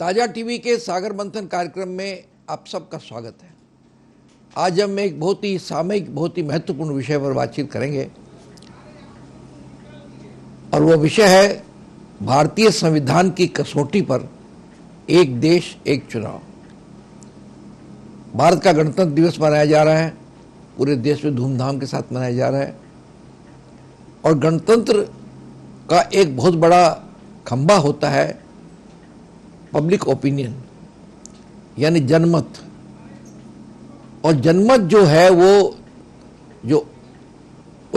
ताजा टीवी के सागर मंथन कार्यक्रम में आप सबका स्वागत है। आज हम एक बहुत ही सामयिक, बहुत ही महत्वपूर्ण विषय पर बातचीत करेंगे और वो विषय है भारतीय संविधान की कसौटी पर एक देश एक चुनाव। भारत का गणतंत्र दिवस मनाया जा रहा है, पूरे देश में धूमधाम के साथ मनाया जा रहा है और गणतंत्र का एक बहुत बड़ा खंभा होता है पब्लिक ओपिनियन, यानी जनमत। और जनमत जो है वो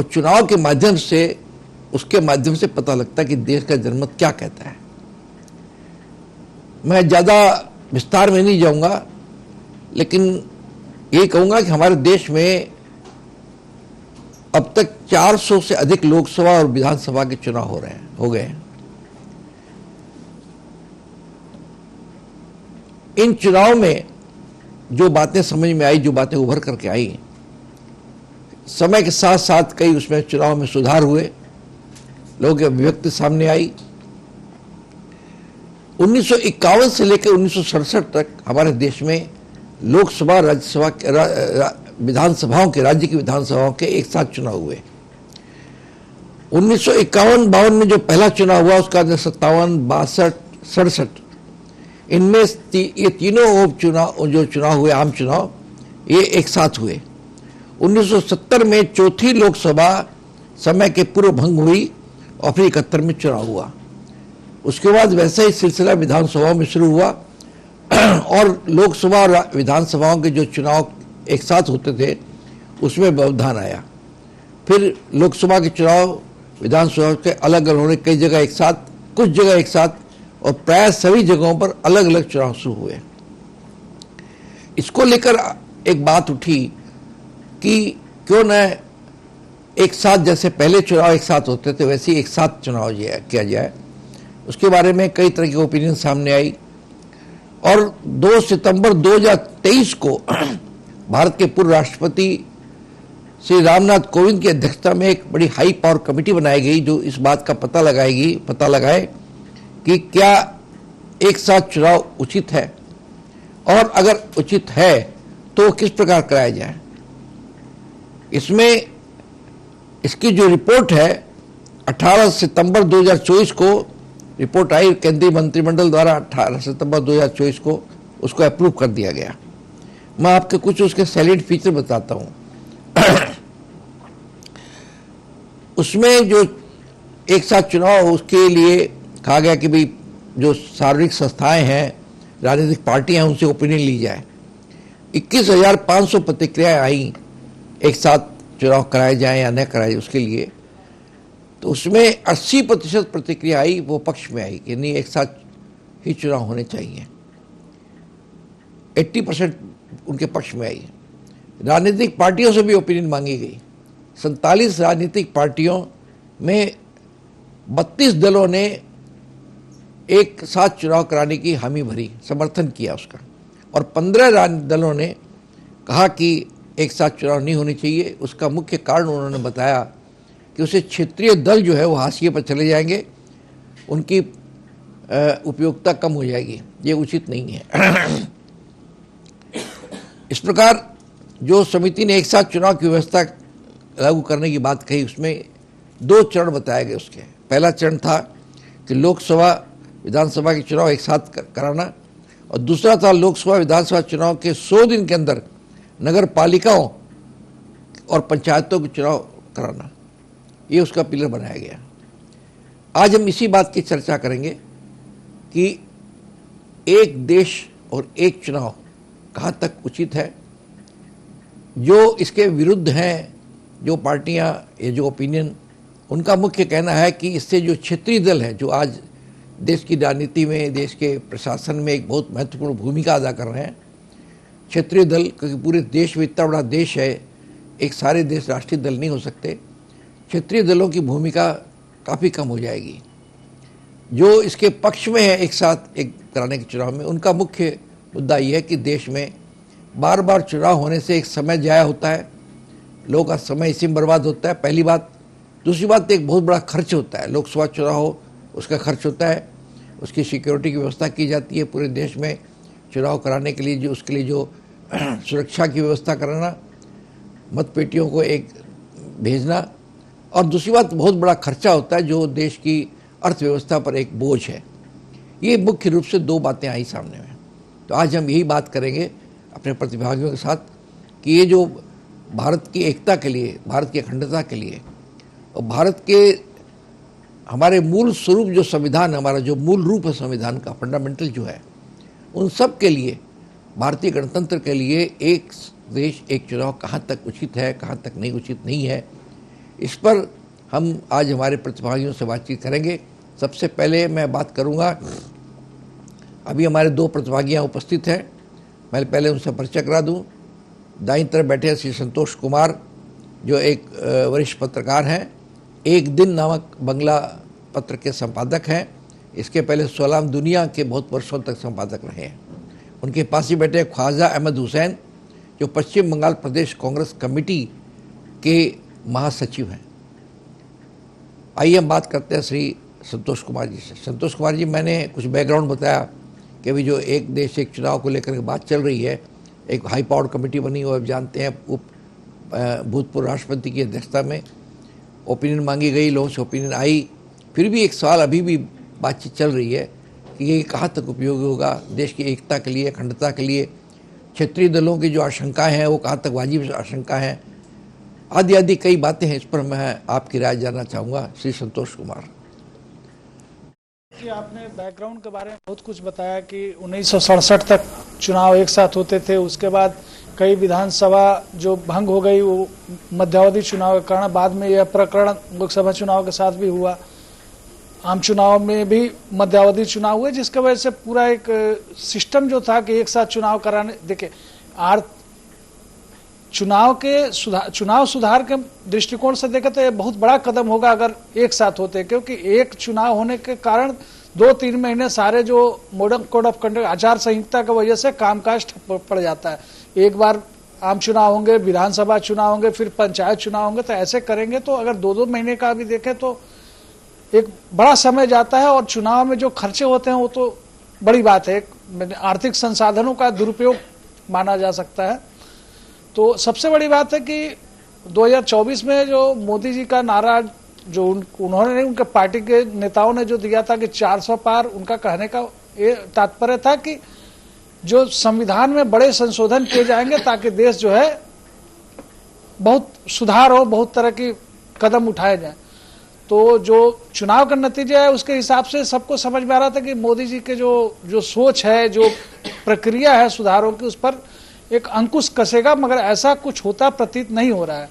चुनाव के माध्यम से, उसके माध्यम से पता लगता है कि देश का जनमत क्या कहता है। मैं ज़्यादा विस्तार में नहीं जाऊंगा, लेकिन ये कहूंगा कि हमारे देश में अब तक 400 से अधिक लोकसभा और विधानसभा के चुनाव हो गए हैं। इन चुनाव में जो बातें समझ में आई, जो बातें उभर करके आई, समय के साथ साथ कई उसमें चुनाव में सुधार हुए, लोगों की अभिव्यक्ति सामने आई। 1951 से लेकर 1967 तक हमारे देश में लोकसभा, राज्यसभा, विधानसभाओं के, राज्य की विधानसभाओं के एक साथ चुनाव हुए। 1951-52 में जो पहला चुनाव हुआ, उसका 57, 62, 67, इनमें ये तीनों जो चुनाव हुए, आम चुनाव, ये एक साथ हुए। 1970 में चौथी लोकसभा समय के पूर्व भंग हुई और फिर 71 में चुनाव हुआ। उसके बाद वैसा ही सिलसिला विधानसभाओं में शुरू हुआ और लोकसभा और विधानसभाओं के जो चुनाव एक साथ होते थे उसमें व्यवधान आया। फिर लोकसभा के चुनाव विधानसभा के अलग अलग होने, कई जगह एक साथ, कुछ जगह एक साथ, और प्राय सभी जगहों पर अलग अलग चुनाव शुरू हुए। इसको लेकर एक बात उठी कि क्यों न एक साथ, जैसे पहले चुनाव एक साथ होते थे वैसे ही एक साथ चुनाव किया जाए। उसके बारे में कई तरह की ओपिनियन सामने आई और 2 सितंबर 2023 को भारत के पूर्व राष्ट्रपति श्री रामनाथ कोविंद की अध्यक्षता में एक बड़ी हाई पावर कमेटी बनाई गई, जो इस बात का पता लगाए कि क्या एक साथ चुनाव उचित है और अगर उचित है तो किस प्रकार कराया जाए। इसमें इसकी जो रिपोर्ट है, 18 सितंबर 2024 को रिपोर्ट आई, केंद्रीय मंत्रिमंडल द्वारा 18 सितंबर 2024 को उसको अप्रूव कर दिया गया। मैं आपके कुछ उसके सैलिड फीचर बताता हूं। उसमें जो एक साथ चुनाव, उसके लिए कहा गया कि भाई जो सार्वजनिक संस्थाएं हैं, राजनीतिक पार्टियां हैं, उनसे ओपिनियन ली जाए। 21,500 प्रतिक्रियाएं आई एक साथ चुनाव कराए जाएं या न कराए उसके लिए। तो उसमें 80% प्रतिक्रिया आई, वो पक्ष में आई कि नहीं, एक साथ ही चुनाव होने चाहिए। 80% उनके पक्ष में आई। राजनीतिक पार्टियों से भी ओपिनियन मांगी गई। 47 राजनीतिक पार्टियों में 32 दलों ने एक साथ चुनाव कराने की हामी भरी, समर्थन किया उसका, और 15 दलों ने कहा कि एक साथ चुनाव नहीं होनी चाहिए। उसका मुख्य कारण उन्होंने बताया कि उससे क्षेत्रीय दल जो है वो हाशिए पर चले जाएंगे, उनकी उपयोगिता कम हो जाएगी, ये उचित नहीं है। इस प्रकार जो समिति ने एक साथ चुनाव की व्यवस्था लागू करने की बात कही, उसमें 2 चरण बताए गए उसके। पहला चरण था कि लोकसभा विधानसभा के चुनाव एक साथ कराना, और दूसरा था लोकसभा विधानसभा चुनाव के 100 दिन के अंदर नगर पालिकाओं और पंचायतों के चुनाव कराना। ये उसका पिलर बनाया गया। आज हम इसी बात की चर्चा करेंगे कि एक देश और एक चुनाव कहाँ तक उचित है। जो इसके विरुद्ध हैं, जो पार्टियां, ये जो ओपिनियन, उनका मुख्य कहना है कि इससे जो क्षेत्रीय दल है, जो आज देश की राजनीति में, देश के प्रशासन में एक बहुत महत्वपूर्ण भूमिका अदा कर रहे हैं, क्षेत्रीय दल, क्योंकि पूरे देश में इतना बड़ा देश है, एक सारे देश राष्ट्रीय दल नहीं हो सकते, क्षेत्रीय दलों की भूमिका काफ़ी कम हो जाएगी। जो इसके पक्ष में है एक साथ एक कराने के चुनाव में, उनका मुख्य मुद्दा ये है कि देश में बार बार चुनाव होने से एक समय जाया होता है, लोगों का समय इसी में बर्बाद होता है, पहली बात। दूसरी बात, एक बहुत बड़ा खर्च होता है। लोकसभा चुनाव हो, उसका खर्च होता है। उसकी सिक्योरिटी की व्यवस्था की जाती है पूरे देश में चुनाव कराने के लिए, जो उसके लिए जो सुरक्षा की व्यवस्था कराना, मतपेटियों को एक भेजना, और दूसरी बात बहुत बड़ा खर्चा होता है जो देश की अर्थव्यवस्था पर एक बोझ है। ये मुख्य रूप से दो बातें आई सामने में। तो आज हम यही बात करेंगे अपने प्रतिभागियों के साथ कि ये जो भारत की एकता के लिए, भारत की अखंडता के लिए और भारत के हमारे मूल स्वरूप जो संविधान, हमारा जो मूल रूप है संविधान का, फंडामेंटल जो है, उन सब के लिए, भारतीय गणतंत्र के लिए एक देश एक चुनाव कहाँ तक उचित है, कहाँ तक नहीं उचित नहीं है, इस पर हम आज हमारे प्रतिभागियों से बातचीत करेंगे। सबसे पहले मैं बात करूंगा, अभी हमारे दो प्रतिभागियां उपस्थित हैं, मैं पहले उनसे परिचय करा दूं। दाईं तरफ बैठे श्री संतोष कुमार, जो एक वरिष्ठ पत्रकार हैं, एक दिन नामक बंगला पत्र के संपादक हैं। इसके पहले सलाम दुनिया के बहुत वर्षों तक संपादक रहे हैं। उनके पास ही बैठे ख्वाजा अहमद हुसैन, जो पश्चिम बंगाल प्रदेश कांग्रेस कमेटी के महासचिव हैं। आइए हम बात करते हैं श्री संतोष कुमार जी से। संतोष कुमार जी, मैंने कुछ बैकग्राउंड बताया कि अभी जो एक देश एक चुनाव को लेकर बात चल रही है, एक हाई पावर कमेटी बनी हुई, आप जानते हैं, भूतपूर्व राष्ट्रपति की अध्यक्षता में ओपिनियन मांगी गई, लोगों से ओपिनियन आई, फिर भी एक सवाल अभी भी बातचीत चल रही है कि ये कहाँ तक उपयोगी होगा देश की एकता के लिए, अखंडता के लिए। क्षेत्रीय दलों की जो आशंकाएं हैं वो कहाँ तक वाजिब आशंका हैं, आदि आदि कई बातें हैं। इस पर मैं आपकी राय जानना चाहूँगा श्री संतोष कुमार जी। आपने बैकग्राउंड के बारे में बहुत कुछ बताया कि 1967 तक चुनाव एक साथ होते थे, उसके बाद कई विधानसभा जो भंग हो गई वो मध्यावधि चुनाव के कारण, बाद में यह प्रकरण लोकसभा चुनाव के साथ भी हुआ, आम चुनाव में भी मध्यावधि चुनाव हुए, जिसकी वजह से पूरा एक सिस्टम जो था कि एक साथ चुनाव कराने, देखिए चुनाव सुधार के दृष्टिकोण से देखें तो ये बहुत बड़ा कदम होगा अगर एक साथ होते, क्योंकि एक चुनाव होने के कारण 2-3 महीने सारे जो मॉडर्न कोड ऑफ कंडक्ट आचार संहिता की वजह से कामकाज पड़ जाता है। एक बार आम चुनाव होंगे, विधानसभा चुनाव होंगे, फिर पंचायत चुनाव होंगे, तो ऐसे करेंगे तो अगर 2-2 महीने का भी देखें तो एक बड़ा समय जाता है, और चुनाव में जो खर्चे होते हैं वो तो बड़ी बात है, आर्थिक संसाधनों का दुरुपयोग माना जा सकता है। तो सबसे बड़ी बात है कि 2024 में जो मोदी जी का नारा जो उन्होंने, उनके पार्टी के नेताओं ने जो दिया था कि 400 पार, उनका कहने का ये तात्पर्य था कि जो संविधान में बड़े संशोधन किए जाएंगे ताकि देश जो है बहुत सुधार हो, बहुत तरह की कदम उठाए जाए। तो जो चुनाव का नतीजा है उसके हिसाब से सबको समझ में आ रहा था कि मोदी जी के जो सोच है, जो प्रक्रिया है सुधारों की, उस पर एक अंकुश कसेगा, मगर ऐसा कुछ होता प्रतीत नहीं हो रहा है।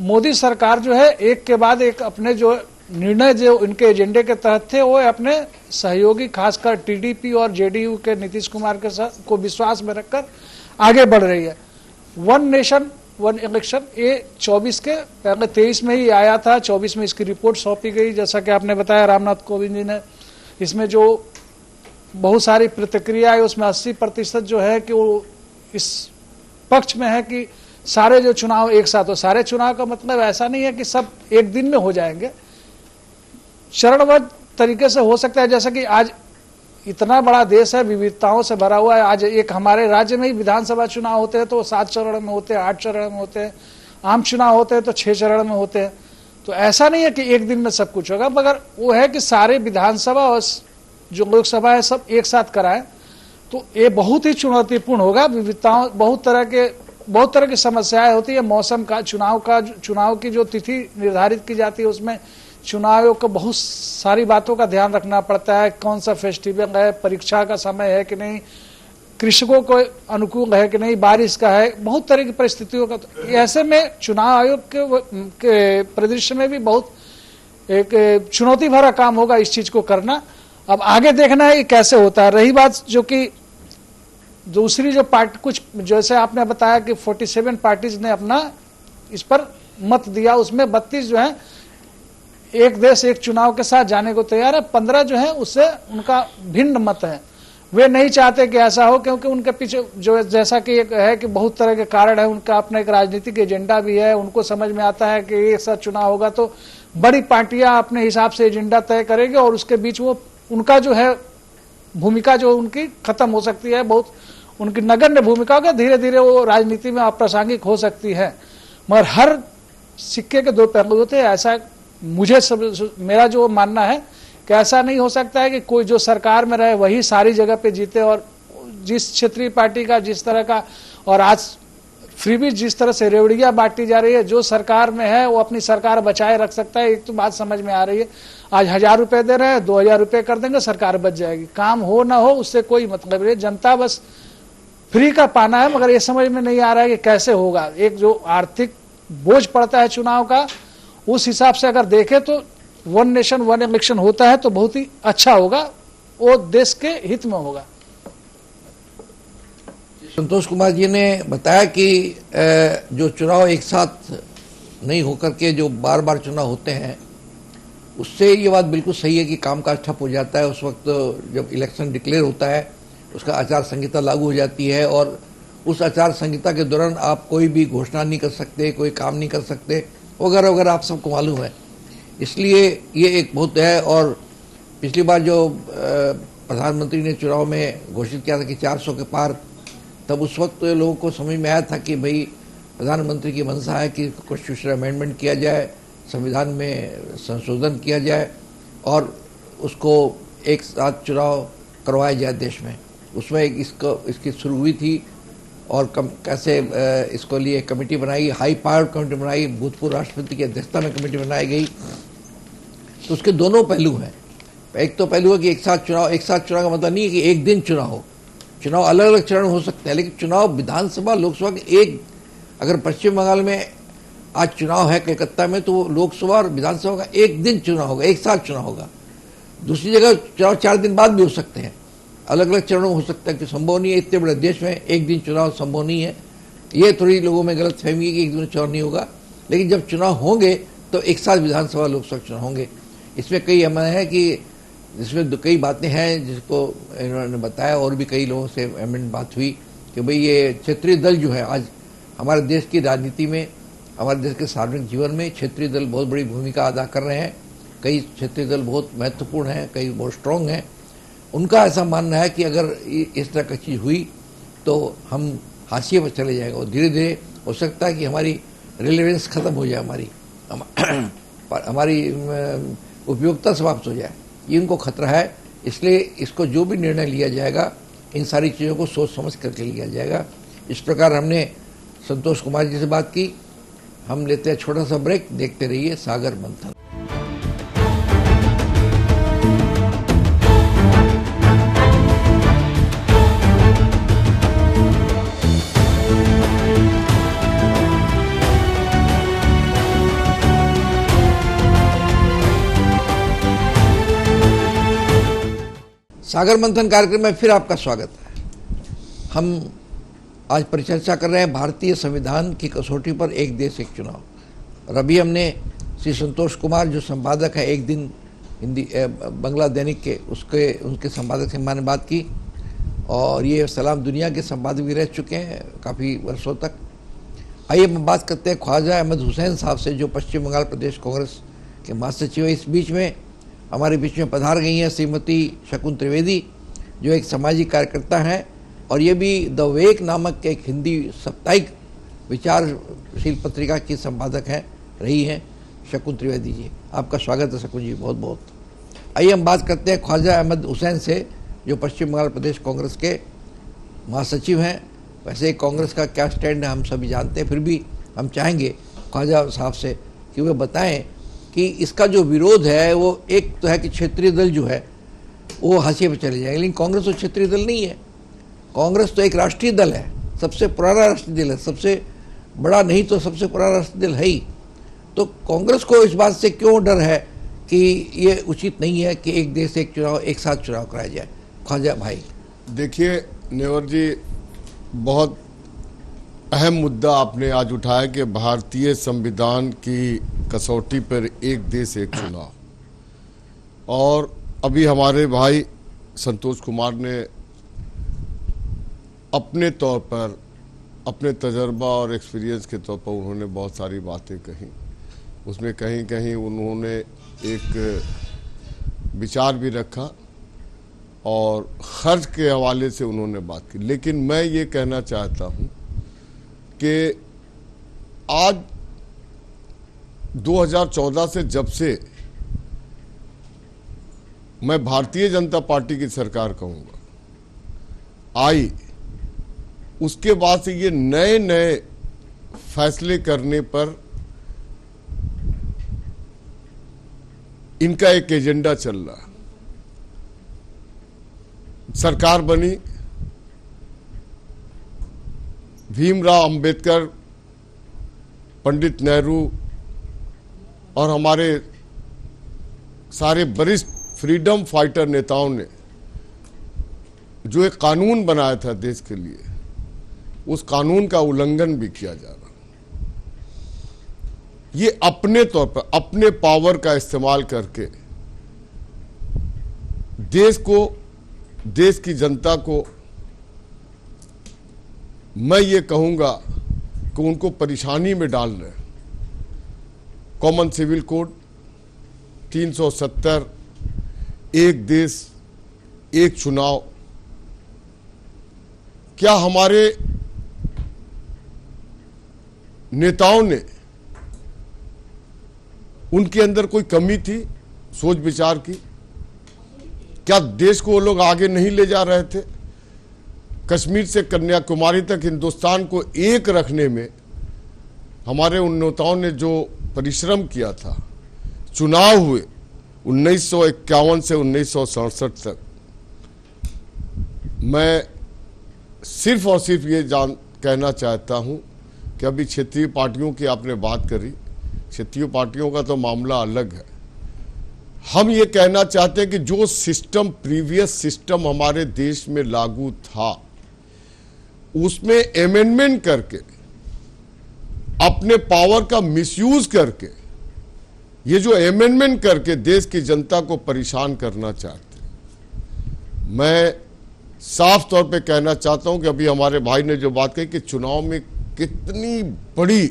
मोदी सरकार जो है एक के बाद एक अपने जो निर्णय जो इनके एजेंडे के तहत थे वो अपने सहयोगी खासकर टीडीपी और जेडीयू के नीतीश कुमार के साथ को विश्वास में रखकर आगे बढ़ रही है। वन नेशन वन इलेक्शन ये 24 के पहले 23 में ही आया था, 24 में इसकी रिपोर्ट सौंपी गई, जैसा कि आपने बताया रामनाथ कोविंद जी ने। इसमें जो बहुत सारी प्रतिक्रिया है उसमें 80% जो है कि वो इस पक्ष में है कि सारे जो चुनाव एक साथ हो। सारे चुनाव का मतलब ऐसा नहीं है कि सब एक दिन में हो जाएंगे, चरणबद्ध तरीके से हो सकता है। जैसा कि आज इतना बड़ा देश है, विविधताओं से भरा हुआ है। आज एक हमारे राज्य में ही विधानसभा चुनाव होते हैं तो 7 चरण में होते हैं, 8 चरण में होते हैं, आम चुनाव होते हैं तो 6 चरण में होते हैं। तो ऐसा नहीं है कि एक दिन में सब कुछ होगा, मगर वो है कि सारे विधानसभा और जो लोकसभा है सब एक साथ कराएं तो ये बहुत ही चुनौतीपूर्ण होगा। विविधताओं, बहुत तरह की समस्याएं होती है। मौसम का, चुनाव की जो तिथि निर्धारित की जाती है उसमें चुनाव को बहुत सारी बातों का ध्यान रखना पड़ता है। कौन सा फेस्टिवल है, परीक्षा का समय है कि नहीं, कृषकों को अनुकूल है कि नहीं, बारिश का है, बहुत तरह की परिस्थितियों का। ऐसे में चुनाव आयोग के परिदृश्य में भी बहुत एक चुनौती भरा काम होगा इस चीज को करना। अब आगे देखना है ये कैसे होता है। रही बात जो कि दूसरी जो पार्टी, कुछ जैसे आपने बताया कि 47 पार्टीज ने अपना इस पर मत दिया, उसमें 32 जो है एक देश एक चुनाव के साथ जाने को तैयार है, 15 जो है उससे उनका भिन्न मत है। वे नहीं चाहते कि ऐसा हो, क्योंकि उनके पीछे जो जैसा कि एक है कि बहुत तरह के कारण है, उनका अपना एक राजनीतिक एजेंडा भी है। उनको समझ में आता है कि एक साथ चुनाव होगा तो बड़ी पार्टियां अपने हिसाब से एजेंडा तय करेंगे और उसके बीच वो उनका जो है भूमिका जो उनकी खत्म हो सकती है, बहुत उनकी नगण्य भूमिका होगी, धीरे धीरे वो राजनीति में अप्रासंगिक हो सकती है। मगर हर सिक्के के दो पहलू होते हैं, ऐसा मेरा जो मानना है कि ऐसा नहीं हो सकता है कि कोई जो सरकार में रहे वही सारी जगह पे जीते, और जिस क्षेत्रीय पार्टी का जिस तरह का, और आज फ्रीबीज जिस तरह से रेवड़ियां बांटी जा रही है, जो सरकार में है वो अपनी सरकार बचाए रख सकता है। एक तो बात समझ में आ रही है, आज 1000 रुपए दे रहे हैं, 2000 रुपए कर देंगे, सरकार बच जाएगी। काम हो ना हो उससे कोई मतलब नहीं, जनता बस फ्री का पाना है। मगर ये समझ में नहीं आ रहा है कि कैसे होगा। एक जो आर्थिक बोझ पड़ता है चुनाव का, उस हिसाब से अगर देखें तो वन नेशन वन इलेक्शन होता है तो बहुत ही अच्छा होगा, वो देश के हित में होगा। संतोष कुमार जी ने बताया कि जो चुनाव एक साथ नहीं होकर के जो बार बार चुनाव होते हैं, उससे ये बात बिल्कुल सही है कि कामकाज ठप हो जाता है। उस वक्त जब इलेक्शन डिक्लेयर होता है, उसका आचार संहिता लागू हो जाती है, और उस आचार संहिता के दौरान आप कोई भी घोषणा नहीं कर सकते, कोई काम नहीं कर सकते वगैरह वगैरह, आप सबको मालूम है। इसलिए ये एक बहुत है। और पिछली बार जो प्रधानमंत्री ने चुनाव में घोषित किया था कि 400 के पार, तब उस वक्त लोगों को समझ में आया था कि भाई प्रधानमंत्री की मंशा है कि कॉन्स्टिट्यूशनल अमेंडमेंट किया जाए, संविधान में संशोधन किया जाए और उसको एक साथ चुनाव करवाया जाए देश में। उसमें इसकी शुरू हुई थी, और कैसे इसको लिए कमेटी बनाई, हाई पावर कमेटी बनाई, भूतपूर्व राष्ट्रपति की अध्यक्षता में कमेटी बनाई गई। तो उसके दोनों पहलू हैं। एक तो पहलू है कि एक साथ चुनाव का मतलब नहीं है कि एक दिन चुनाव हो। चुनाव अलग अलग चरण हो सकते हैं, लेकिन चुनाव विधानसभा लोकसभा के एक, अगर पश्चिम बंगाल में आज चुनाव है कलकत्ता में, तो लोकसभा और विधानसभा का एक दिन चुनाव होगा, एक साथ चुनाव होगा। दूसरी जगह चुनाव 4 दिन बाद भी हो सकते हैं, अलग अलग चरणों में हो सकता है, कि संभव नहीं है। इतने बड़े देश में एक दिन चुनाव संभव नहीं है। ये थोड़ी लोगों में गलत फहमी है कि एक दिन चुनाव नहीं होगा, लेकिन जब चुनाव होंगे तो एक साथ विधानसभा लोकसभा चुनाव होंगे। इसमें कई अमल है कि जिसमें कई बातें हैं जिसको इन्होंने बताया, और भी कई लोगों से अमेंड बात हुई कि भाई ये क्षेत्रीय दल जो है, आज हमारे देश की राजनीति में, हमारे देश के सार्वजनिक जीवन में क्षेत्रीय दल बहुत बड़ी भूमिका अदा कर रहे हैं। कई क्षेत्रीय दल बहुत महत्वपूर्ण हैं, कई बहुत स्ट्रॉन्ग हैं। उनका ऐसा मानना है कि अगर इस तरह की चीज़ हुई तो हम हाशिए पर चले जाएंगे, और धीरे धीरे हो सकता है कि हमारी रिलेवेंस खत्म हो जाए, हमारी उपयोगिता समाप्त हो जाए। ये उनको खतरा है। इसलिए इसको जो भी निर्णय लिया जाएगा, इन सारी चीज़ों को सोच समझ करके लिया जाएगा। इस प्रकार हमने संतोष कुमार जी से बात की। हम लेते हैं छोटा सा ब्रेक, देखते रहिए सागर मंथन। सागर मंथन कार्यक्रम में फिर आपका स्वागत है। हम आज परिचर्चा कर रहे हैं भारतीय संविधान की कसौटी पर एक देश एक चुनाव। और अभी हमने श्री संतोष कुमार जो संपादक है एक दिन हिंदी बंगला दैनिक के, उनके संपादक से मैंने बात की, और ये सलाम दुनिया के संपादक भी रह चुके हैं काफ़ी वर्षों तक। आइए हम बात करते हैं ख्वाजा अहमद हुसैन साहब से, जो पश्चिम बंगाल प्रदेश कांग्रेस के महासचिव है। इस बीच में हमारे बीच में पधार गई हैं श्रीमती शकुन त्रिवेदी, जो एक सामाजिक कार्यकर्ता हैं, और ये भी द वेक नामक एक हिंदी साप्ताहिक विचारशील पत्रिका की संपादक हैं, रही हैं। शकुन त्रिवेदी जी, आपका स्वागत है। शकुन जी, बहुत बहुत। आइए हम बात करते हैं ख्वाजा अहमद हुसैन से, जो पश्चिम बंगाल प्रदेश कांग्रेस के महासचिव हैं। वैसे कांग्रेस का क्या स्टैंड है हम सभी जानते हैं, फिर भी हम चाहेंगे ख्वाजा साहब से कि वे बताएं कि इसका जो विरोध है वो एक तो है कि क्षेत्रीय दल जो है वो हाशिए पर चले जाएंगे, लेकिन कांग्रेस तो क्षेत्रीय दल नहीं है। कांग्रेस तो एक राष्ट्रीय दल है, सबसे पुराना राष्ट्रीय दल है, सबसे बड़ा नहीं तो सबसे पुराना राष्ट्रीय दल है ही। तो कांग्रेस को इस बात से क्यों डर है कि ये उचित नहीं है कि एक देश एक चुनाव, एक साथ चुनाव कराया जाए? ख्वाजा भाई। देखिए नेवर जी, बहुत अहम मुद्दा आपने आज उठाया कि भारतीय संविधान की कसौटी पर एक देश एक चुनाव। और अभी हमारे भाई संतोष कुमार ने अपने तौर पर, अपने तजर्बा और एक्सपीरियंस के तौर पर उन्होंने बहुत सारी बातें कही। उसमें कहीं कहीं उन्होंने एक विचार भी रखा और खर्च के हवाले से उन्होंने बात की। लेकिन मैं ये कहना चाहता हूं कि आज 2014 से जब से मैं भारतीय जनता पार्टी की सरकार कहूंगा आई, उसके बाद से ये नए नए फैसले करने पर इनका एक एजेंडा चल रहा है। सरकार बनी, भीमराव अंबेडकर, पंडित नेहरू और हमारे सारे वरिष्ठ फ्रीडम फाइटर नेताओं ने जो एक कानून बनाया था देश के लिए, उस कानून का उल्लंघन भी किया जा रहा। ये अपने तौर पर अपने पावर का इस्तेमाल करके देश को, देश की जनता को मैं ये कहूंगा कि उनको परेशानी में डाल रहे हैं। कॉमन सिविल कोड 370, एक देश एक चुनाव, क्या हमारे नेताओं ने, उनके अंदर कोई कमी थी सोच विचार की? क्या देश को वो लोग आगे नहीं ले जा रहे थे? कश्मीर से कन्याकुमारी तक हिंदुस्तान को एक रखने में हमारे उन नेताओं ने जो परिश्रम किया था, चुनाव हुए 1951 से 1967 तक। मैं सिर्फ और सिर्फ ये कहना चाहता हूं कि अभी क्षेत्रीय पार्टियों की आपने बात करी, क्षेत्रीय पार्टियों का तो मामला अलग है। हम ये कहना चाहते हैं कि जो सिस्टम, प्रीवियस सिस्टम हमारे देश में लागू था, उसमें एमेंडमेंट करके, अपने पावर का मिसयूज करके, ये जो एमेंडमेंट करके देश की जनता को परेशान करना चाहते हैं। मैं साफ तौर पे कहना चाहता हूं कि अभी हमारे भाई ने जो बात कही कि चुनाव में कितनी बड़ी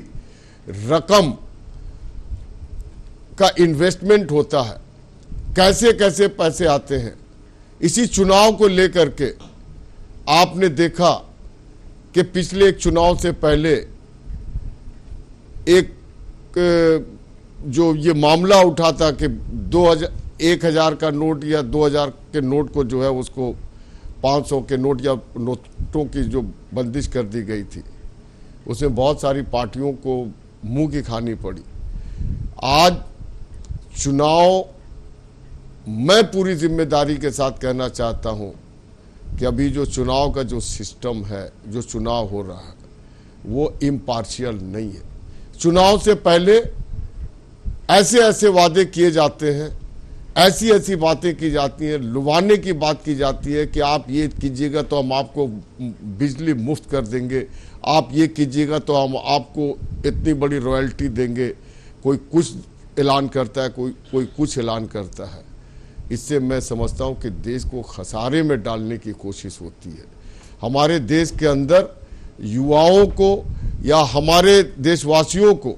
रकम का इन्वेस्टमेंट होता है, कैसे कैसे पैसे आते हैं। इसी चुनाव को लेकर के आपने देखा कि पिछले एक चुनाव से पहले एक जो ये मामला उठा था कि 1000 का नोट या 2000 के नोट को जो है उसको 500 के नोट या नोटों की जो बंदिश कर दी गई थी, उसमें बहुत सारी पार्टियों को मुंह की खानी पड़ी। आज चुनाव, मैं पूरी जिम्मेदारी के साथ कहना चाहता हूं कि अभी जो चुनाव का जो सिस्टम है, जो चुनाव हो रहा है, वो इम्पार्शियल नहीं है। चुनाव से पहले ऐसे ऐसे वादे किए जाते हैं, ऐसी ऐसी बातें की जाती हैं, लुभाने की बात की जाती है कि आप ये कीजिएगा तो हम आपको बिजली मुफ्त कर देंगे, आप ये कीजिएगा तो हम आपको इतनी बड़ी रॉयल्टी देंगे। कोई कुछ ऐलान करता है, कोई कुछ ऐलान करता है। इससे मैं समझता हूं कि देश को खसारे में डालने की कोशिश होती है। हमारे देश के अंदर युवाओं को या हमारे देशवासियों को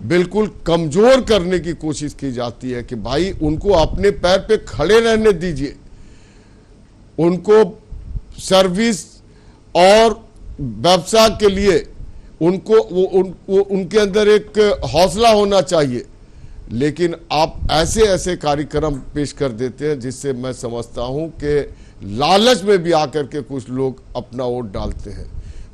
बिल्कुल कमजोर करने की कोशिश की जाती है कि भाई उनको अपने पैर पे खड़े रहने दीजिए, उनको सर्विस और व्यवसाय के लिए उनको उनके अंदर एक हौसला होना चाहिए। लेकिन आप ऐसे ऐसे कार्यक्रम पेश कर देते हैं जिससे मैं समझता हूं कि लालच में भी आकर के कुछ लोग अपना वोट डालते हैं।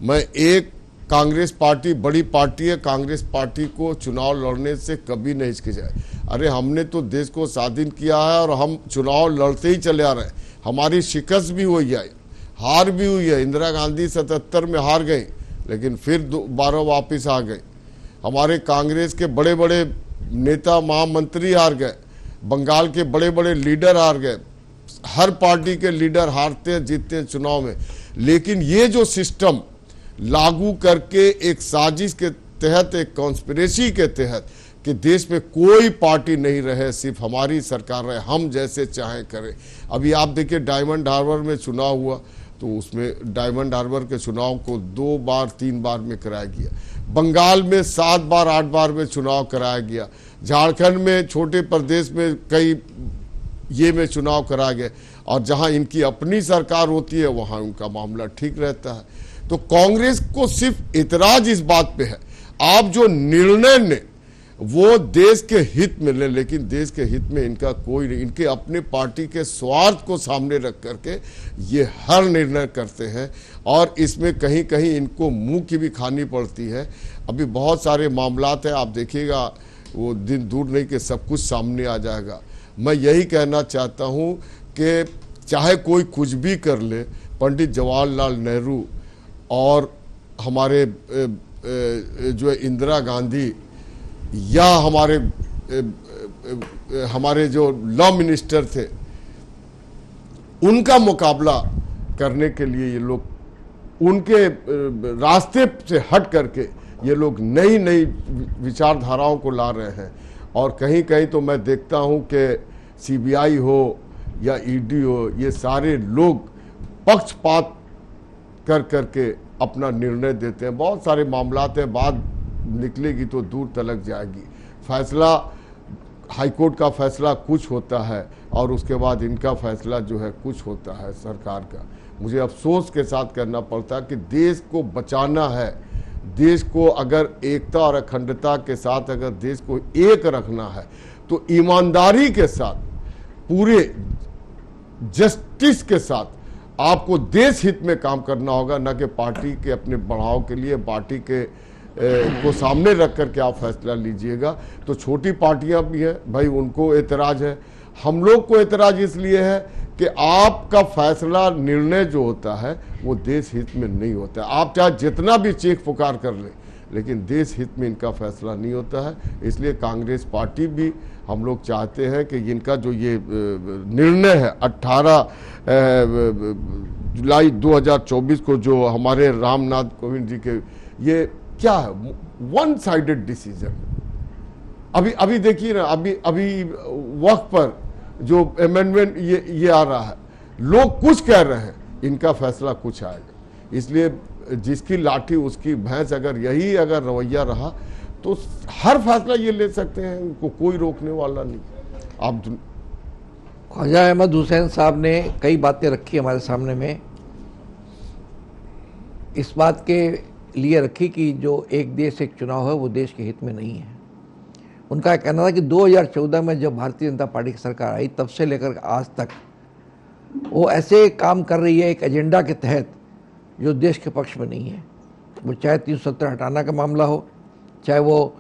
मैं एक कांग्रेस पार्टी बड़ी पार्टी है, कांग्रेस पार्टी को चुनाव लड़ने से कभी नहीं हिचकिचाए। अरे हमने तो देश को स्वाधीन किया है और हम चुनाव लड़ते ही चले आ रहे हैं। हमारी शिकस्त भी हुई है, हार भी हुई है। इंदिरा गांधी 77 में हार गई, लेकिन फिर दोबारा वापिस आ गए। हमारे कांग्रेस के बड़े बड़े नेता महामंत्री हार गए, बंगाल के बड़े बड़े लीडर हार गए। हर पार्टी के लीडर हारते हैं जीतते हैं चुनाव में। लेकिन ये जो सिस्टम लागू करके एक साजिश के तहत, एक कॉन्स्पिरेसी के तहत कि देश में कोई पार्टी नहीं रहे, सिर्फ हमारी सरकार रहे, हम जैसे चाहें करें। अभी आप देखिए डायमंड हार्बर में चुनाव हुआ तो उसमें डायमंड हार्बर के चुनाव को 2 बार 3 बार में कराया गया। बंगाल में 7 बार 8 बार में चुनाव कराया गया। झारखंड में छोटे प्रदेश में कई ये में चुनाव करा गए, और जहां इनकी अपनी सरकार होती है वहां उनका मामला ठीक रहता है। तो कांग्रेस को सिर्फ इतराज इस बात पे है, आप जो निर्णय ने वो देश के हित में ले, लेकिन देश के हित में इनका कोई नहीं, इनके अपने पार्टी के स्वार्थ को सामने रख करके ये हर निर्णय करते हैं, और इसमें कहीं कहीं इनको मुंह की भी खानी पड़ती है। अभी बहुत सारे मामलात हैं, आप देखिएगा वो दिन दूर नहीं कि सब कुछ सामने आ जाएगा। मैं यही कहना चाहता हूं कि चाहे कोई कुछ भी कर ले, पंडित जवाहरलाल नेहरू और हमारे जो है इंदिरा गांधी या हमारे जो लॉ मिनिस्टर थे, उनका मुकाबला करने के लिए ये लोग उनके रास्ते से हट करके ये लोग नई नई विचारधाराओं को ला रहे हैं। और कहीं कहीं तो मैं देखता हूं कि सीबीआई हो या ईडी हो, ये सारे लोग पक्षपात कर करके अपना निर्णय देते हैं। बहुत सारे मामलात हैं, बात निकलेगी तो दूर तलक जाएगी। फैसला हाईकोर्ट का फैसला कुछ होता है और उसके बाद इनका फैसला जो है कुछ होता है सरकार का। मुझे अफसोस के साथ कहना पड़ता है कि देश को बचाना है, देश को अगर एकता और अखंडता के साथ अगर देश को एक रखना है तो ईमानदारी के साथ, पूरे जस्टिस के साथ आपको देश हित में काम करना होगा, न कि पार्टी के अपने बढ़ाव के लिए, पार्टी के को सामने रख करके आप फैसला लीजिएगा। तो छोटी पार्टियां भी हैं भाई, उनको एतराज है, हम लोग को एतराज इसलिए है कि आपका फैसला निर्णय जो होता है वो देश हित में नहीं होता है। आप चाहे जितना भी चीख पुकार कर लें, लेकिन देश हित में इनका फैसला नहीं होता है। इसलिए कांग्रेस पार्टी भी हम लोग चाहते हैं कि इनका जो ये निर्णय है 18 जुलाई 2024 को जो हमारे रामनाथ कोविंद जी के, ये क्या है, वन साइडेड डिसीजन। अभी देखिए ना, अभी वक्त पर जो अमेंडमेंट ये आ रहा है, लोग कुछ कह रहे हैं, इनका फैसला कुछ आएगा। इसलिए जिसकी लाठी उसकी भैंस, अगर यही अगर रवैया रहा तो हर फैसला ये ले सकते हैं, उनको कोई रोकने वाला नहीं। आप ख्वाजा अहमद हुसैन साहब ने कई बातें रखी हमारे सामने में, इस बात के लिए रखी कि जो एक देश एक चुनाव है वो देश के हित में नहीं है। उनका कहना था कि 2014 में जब भारतीय जनता पार्टी की सरकार आई, तब से लेकर आज तक वो ऐसे काम कर रही है एक एजेंडा के तहत जो देश के पक्ष में नहीं है। वो चाहे 370 हटाना का मामला हो, चाहे वो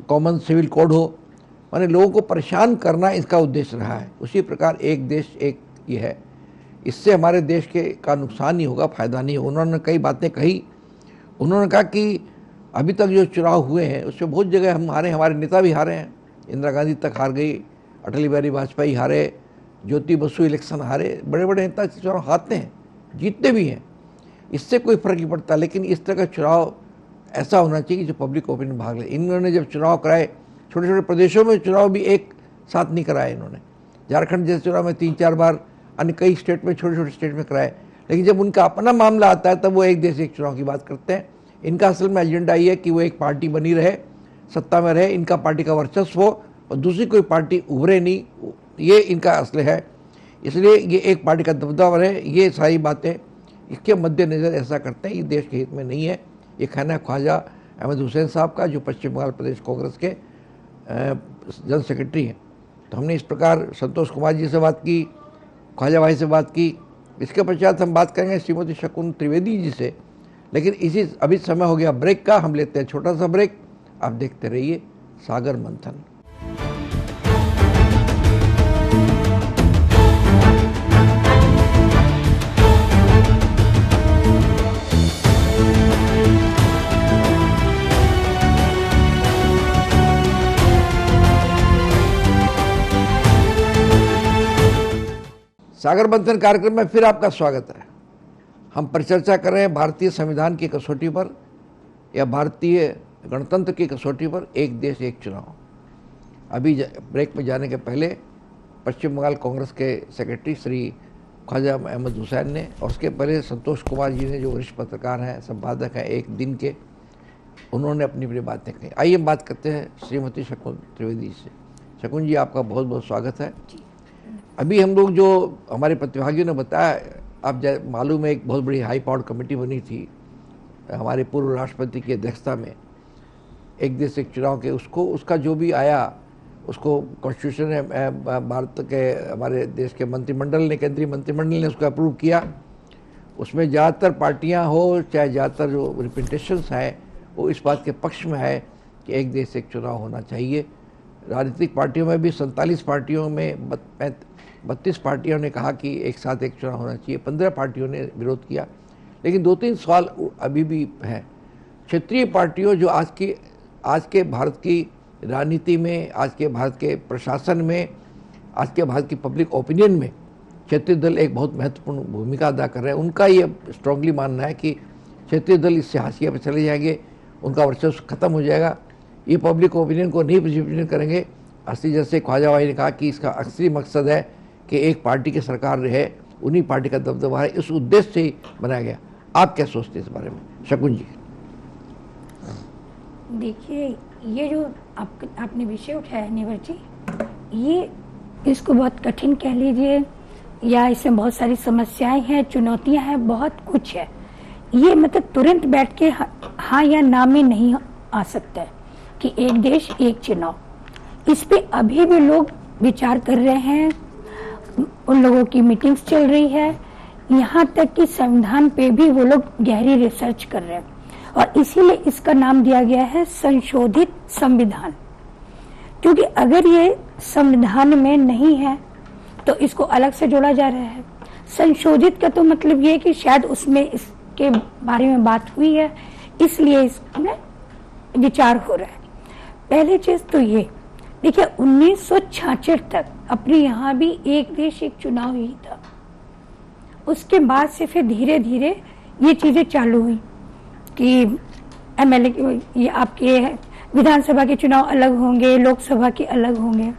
कॉमन सिविल कोड हो, माने लोगों को परेशान करना इसका उद्देश्य रहा है। उसी प्रकार एक देश एक ये है, इससे हमारे देश के का नुकसान ही होगा, फायदा नहीं होगा। उन्होंने कई बातें कही। उन्होंने कहा कि अभी तक जो चुनाव हुए हैं उसमें बहुत जगह हम हारे, हमारे नेता भी हारे हैं। इंदिरा गांधी तक हार गई, अटल बिहारी वाजपेयी हारे, ज्योति बसु इलेक्शन हारे। बड़े बड़े नेता चुनाव हारते हैं, जीतते भी हैं, इससे कोई फर्क नहीं पड़ता। लेकिन इस तरह का चुनाव ऐसा होना चाहिए जो पब्लिक ओपिनियन भाग ले। इन्होंने जब चुनाव कराए, छोटे छोटे प्रदेशों में चुनाव भी एक साथ नहीं कराए इन्होंने। झारखंड जैसे चुनाव में 3-4 बार, अन्य कई स्टेट में, छोटे छोटे स्टेट में कराए। लेकिन जब उनका अपना मामला आता है तब वो एक देश एक चुनाव की बात करते हैं। इनका असल में एजेंडा ये है कि वो एक पार्टी बनी रहे, सत्ता में रहे, इनका पार्टी का वर्चस्व हो और दूसरी कोई पार्टी उभरे नहीं, ये इनका असल है। इसलिए ये एक पार्टी का दबदबा रहे, ये सारी बातें इसके मद्देनज़र ऐसा करते हैं। ये देश के हित में नहीं है। ये कहना है ख्वाजा अहमद हुसैन साहब का, जो पश्चिम बंगाल प्रदेश कांग्रेस के जनरल सेक्रेटरी हैं। तो हमने इस प्रकार संतोष कुमार जी से बात की, ख्वाजा भाई से बात की। इसके पश्चात हम बात करेंगे श्रीमती शकुन त्रिवेदी जी से। लेकिन इसी अभी समय हो गया ब्रेक का, हम लेते हैं छोटा सा ब्रेक। आप देखते रहिए सागर मंथन। सागर मंथन कार्यक्रम में फिर आपका स्वागत है। हम परिचर्चा कर रहे हैं भारतीय संविधान की कसौटी पर या भारतीय गणतंत्र की कसौटी पर एक देश एक चुनाव। अभी ब्रेक में जाने के पहले पश्चिम बंगाल कांग्रेस के सेक्रेटरी श्री ख्वाजा अहमद हुसैन ने, और उसके पहले संतोष कुमार जी ने, जो वरिष्ठ पत्रकार हैं, संपादक हैं एक दिन के, उन्होंने अपनी अपनी बातें कही। आइए हम बात करते हैं श्रीमती शकुन त्रिवेदी से। शकुन जी, आपका बहुत बहुत स्वागत है। अभी हम लोग जो हमारे प्रतिभागियों ने बताया, आप मालूम है एक बहुत बड़ी हाई पावर कमेटी बनी थी हमारे पूर्व राष्ट्रपति की अध्यक्षता में, एक देश एक चुनाव के, उसका जो भी आया उसको कॉन्स्टिट्यूशन ने भारत के हमारे देश के मंत्रिमंडल ने, केंद्रीय मंत्रिमंडल ने उसको अप्रूव किया। उसमें ज़्यादातर पार्टियां हो चाहे ज़्यादातर जो रिप्रेजेंटेशंस हैं वो इस बात के पक्ष में है कि एक देश एक चुनाव होना चाहिए। राजनीतिक पार्टियों में भी 47 पार्टियों में 32 पार्टियों ने कहा कि एक साथ एक चुनाव होना चाहिए, 15 पार्टियों ने विरोध किया। लेकिन 2-3 सवाल अभी भी हैं। क्षेत्रीय पार्टियों जो आज के भारत की राजनीति में, आज के भारत के प्रशासन में, आज के भारत की पब्लिक ओपिनियन में क्षेत्रीय दल एक बहुत महत्वपूर्ण भूमिका अदा कर रहे हैं। उनका ये स्ट्रांगली मानना है कि क्षेत्रीय दल इससे हाशिए पर चले जाएंगे, उनका वर्चस्व खत्म हो जाएगा, ये पब्लिक ओपिनियन को नहीं रिप्रेजेंट करेंगे। असली जैसे ख्वाजा भाई ने कहा कि इसका असली मकसद है कि एक पार्टी की सरकार रहे, उन्हीं पार्टी का दबदबा है, इस उद्देश्य से ही बनाया गया। आप क्या सोचते हैं इस बारे में शकुन जी? देखिए, ये जो आपने विषय उठाया है नेवर जी, ये इसको बहुत कठिन कह लीजिए या इसमें बहुत सारी समस्याएं हैं, चुनौतियां हैं, बहुत कुछ है। ये मतलब तुरंत बैठ के हाँ या ना में नहीं आ सकता है कि एक देश एक चुनाव। इस पे अभी भी लोग विचार कर रहे हैं, उन लोगों की मीटिंग्स चल रही है, यहाँ तक कि संविधान पे भी वो लोग गहरी रिसर्च कर रहे हैं और इसीलिए इसका नाम दिया गया है संशोधित संविधान। क्योंकि अगर ये संविधान में नहीं है तो इसको अलग से जोड़ा जा रहा है। संशोधित का तो मतलब ये कि शायद उसमें इसके बारे में बात हुई है, इसलिए इसमें विचार हो रहा है। पहली चीज तो ये देखिए, 1966 तक अपने यहाँ भी एक देश एक चुनाव ही था। उसके बाद से फिर धीरे धीरे ये चीजें चालू हुई कि एमएलए ये आपके विधानसभा के चुनाव अलग होंगे, लोकसभा के अलग होंगे।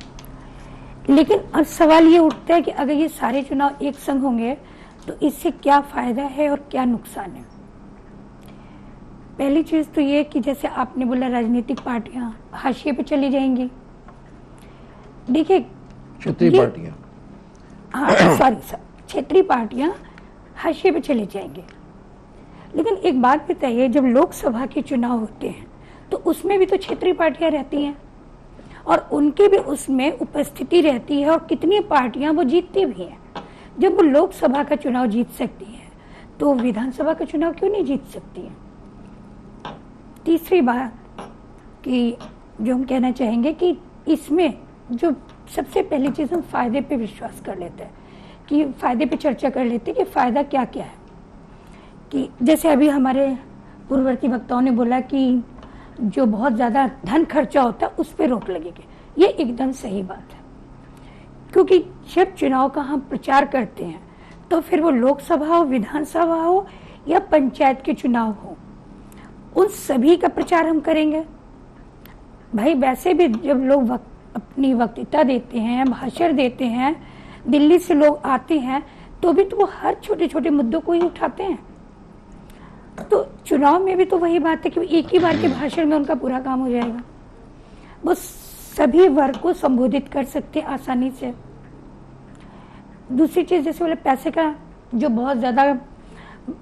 लेकिन अब सवाल ये उठता है कि अगर ये सारे चुनाव एक संग होंगे तो इससे क्या फायदा है और क्या नुकसान है। पहली चीज तो ये कि जैसे आपने बोला राजनीतिक पार्टियां हाशिए पे चली जाएंगी। देखिए, क्षेत्रीय पार्टियां, हाँ सॉरी सर, क्षेत्रीय पार्टियां हाशिए पे चले जाएंगे। लेकिन एक बात बताइए, जब लोकसभा के चुनाव होते हैं तो उसमें भी तो क्षेत्रीय पार्टियां रहती हैं और उनकी भी उसमें उपस्थिति रहती है और कितनी पार्टियां वो जीतती भी हैं। जब वो लोकसभा का चुनाव जीत सकती है तो विधानसभा का चुनाव क्यों नहीं जीत सकती है। तीसरी बात कि जो हम कहना चाहेंगे कि इसमें जो सबसे पहली चीज हम फायदे पे विश्वास कर लेते हैं, कि फायदे पे चर्चा कर लेते हैं कि फायदा क्या क्या है। कि जैसे अभी हमारे पूर्ववर्ती वक्ताओं ने बोला कि जो बहुत ज्यादा धन खर्चा होता है उस पर रोक लगेगी, ये एकदम सही बात है। क्योंकि जब चुनाव का हम प्रचार करते हैं तो फिर वो लोकसभा हो, विधानसभा हो या पंचायत के चुनाव हो, उन सभी का प्रचार हम करेंगे। भाई वैसे भी जब लोग अपनी वक्तृता देते हैं, भाषण देते हैं, दिल्ली से लोग आते हैं तो भी तो वो हर छोटे छोटे मुद्दों को ही उठाते हैं। तो चुनाव में भी तो वही बात है कि एक ही बार के भाषण में उनका पूरा काम हो जाएगा। वो सभी वर्ग को संबोधित कर सकते हैं आसानी से। दूसरी चीज, जैसे बोले पैसे का जो बहुत ज्यादा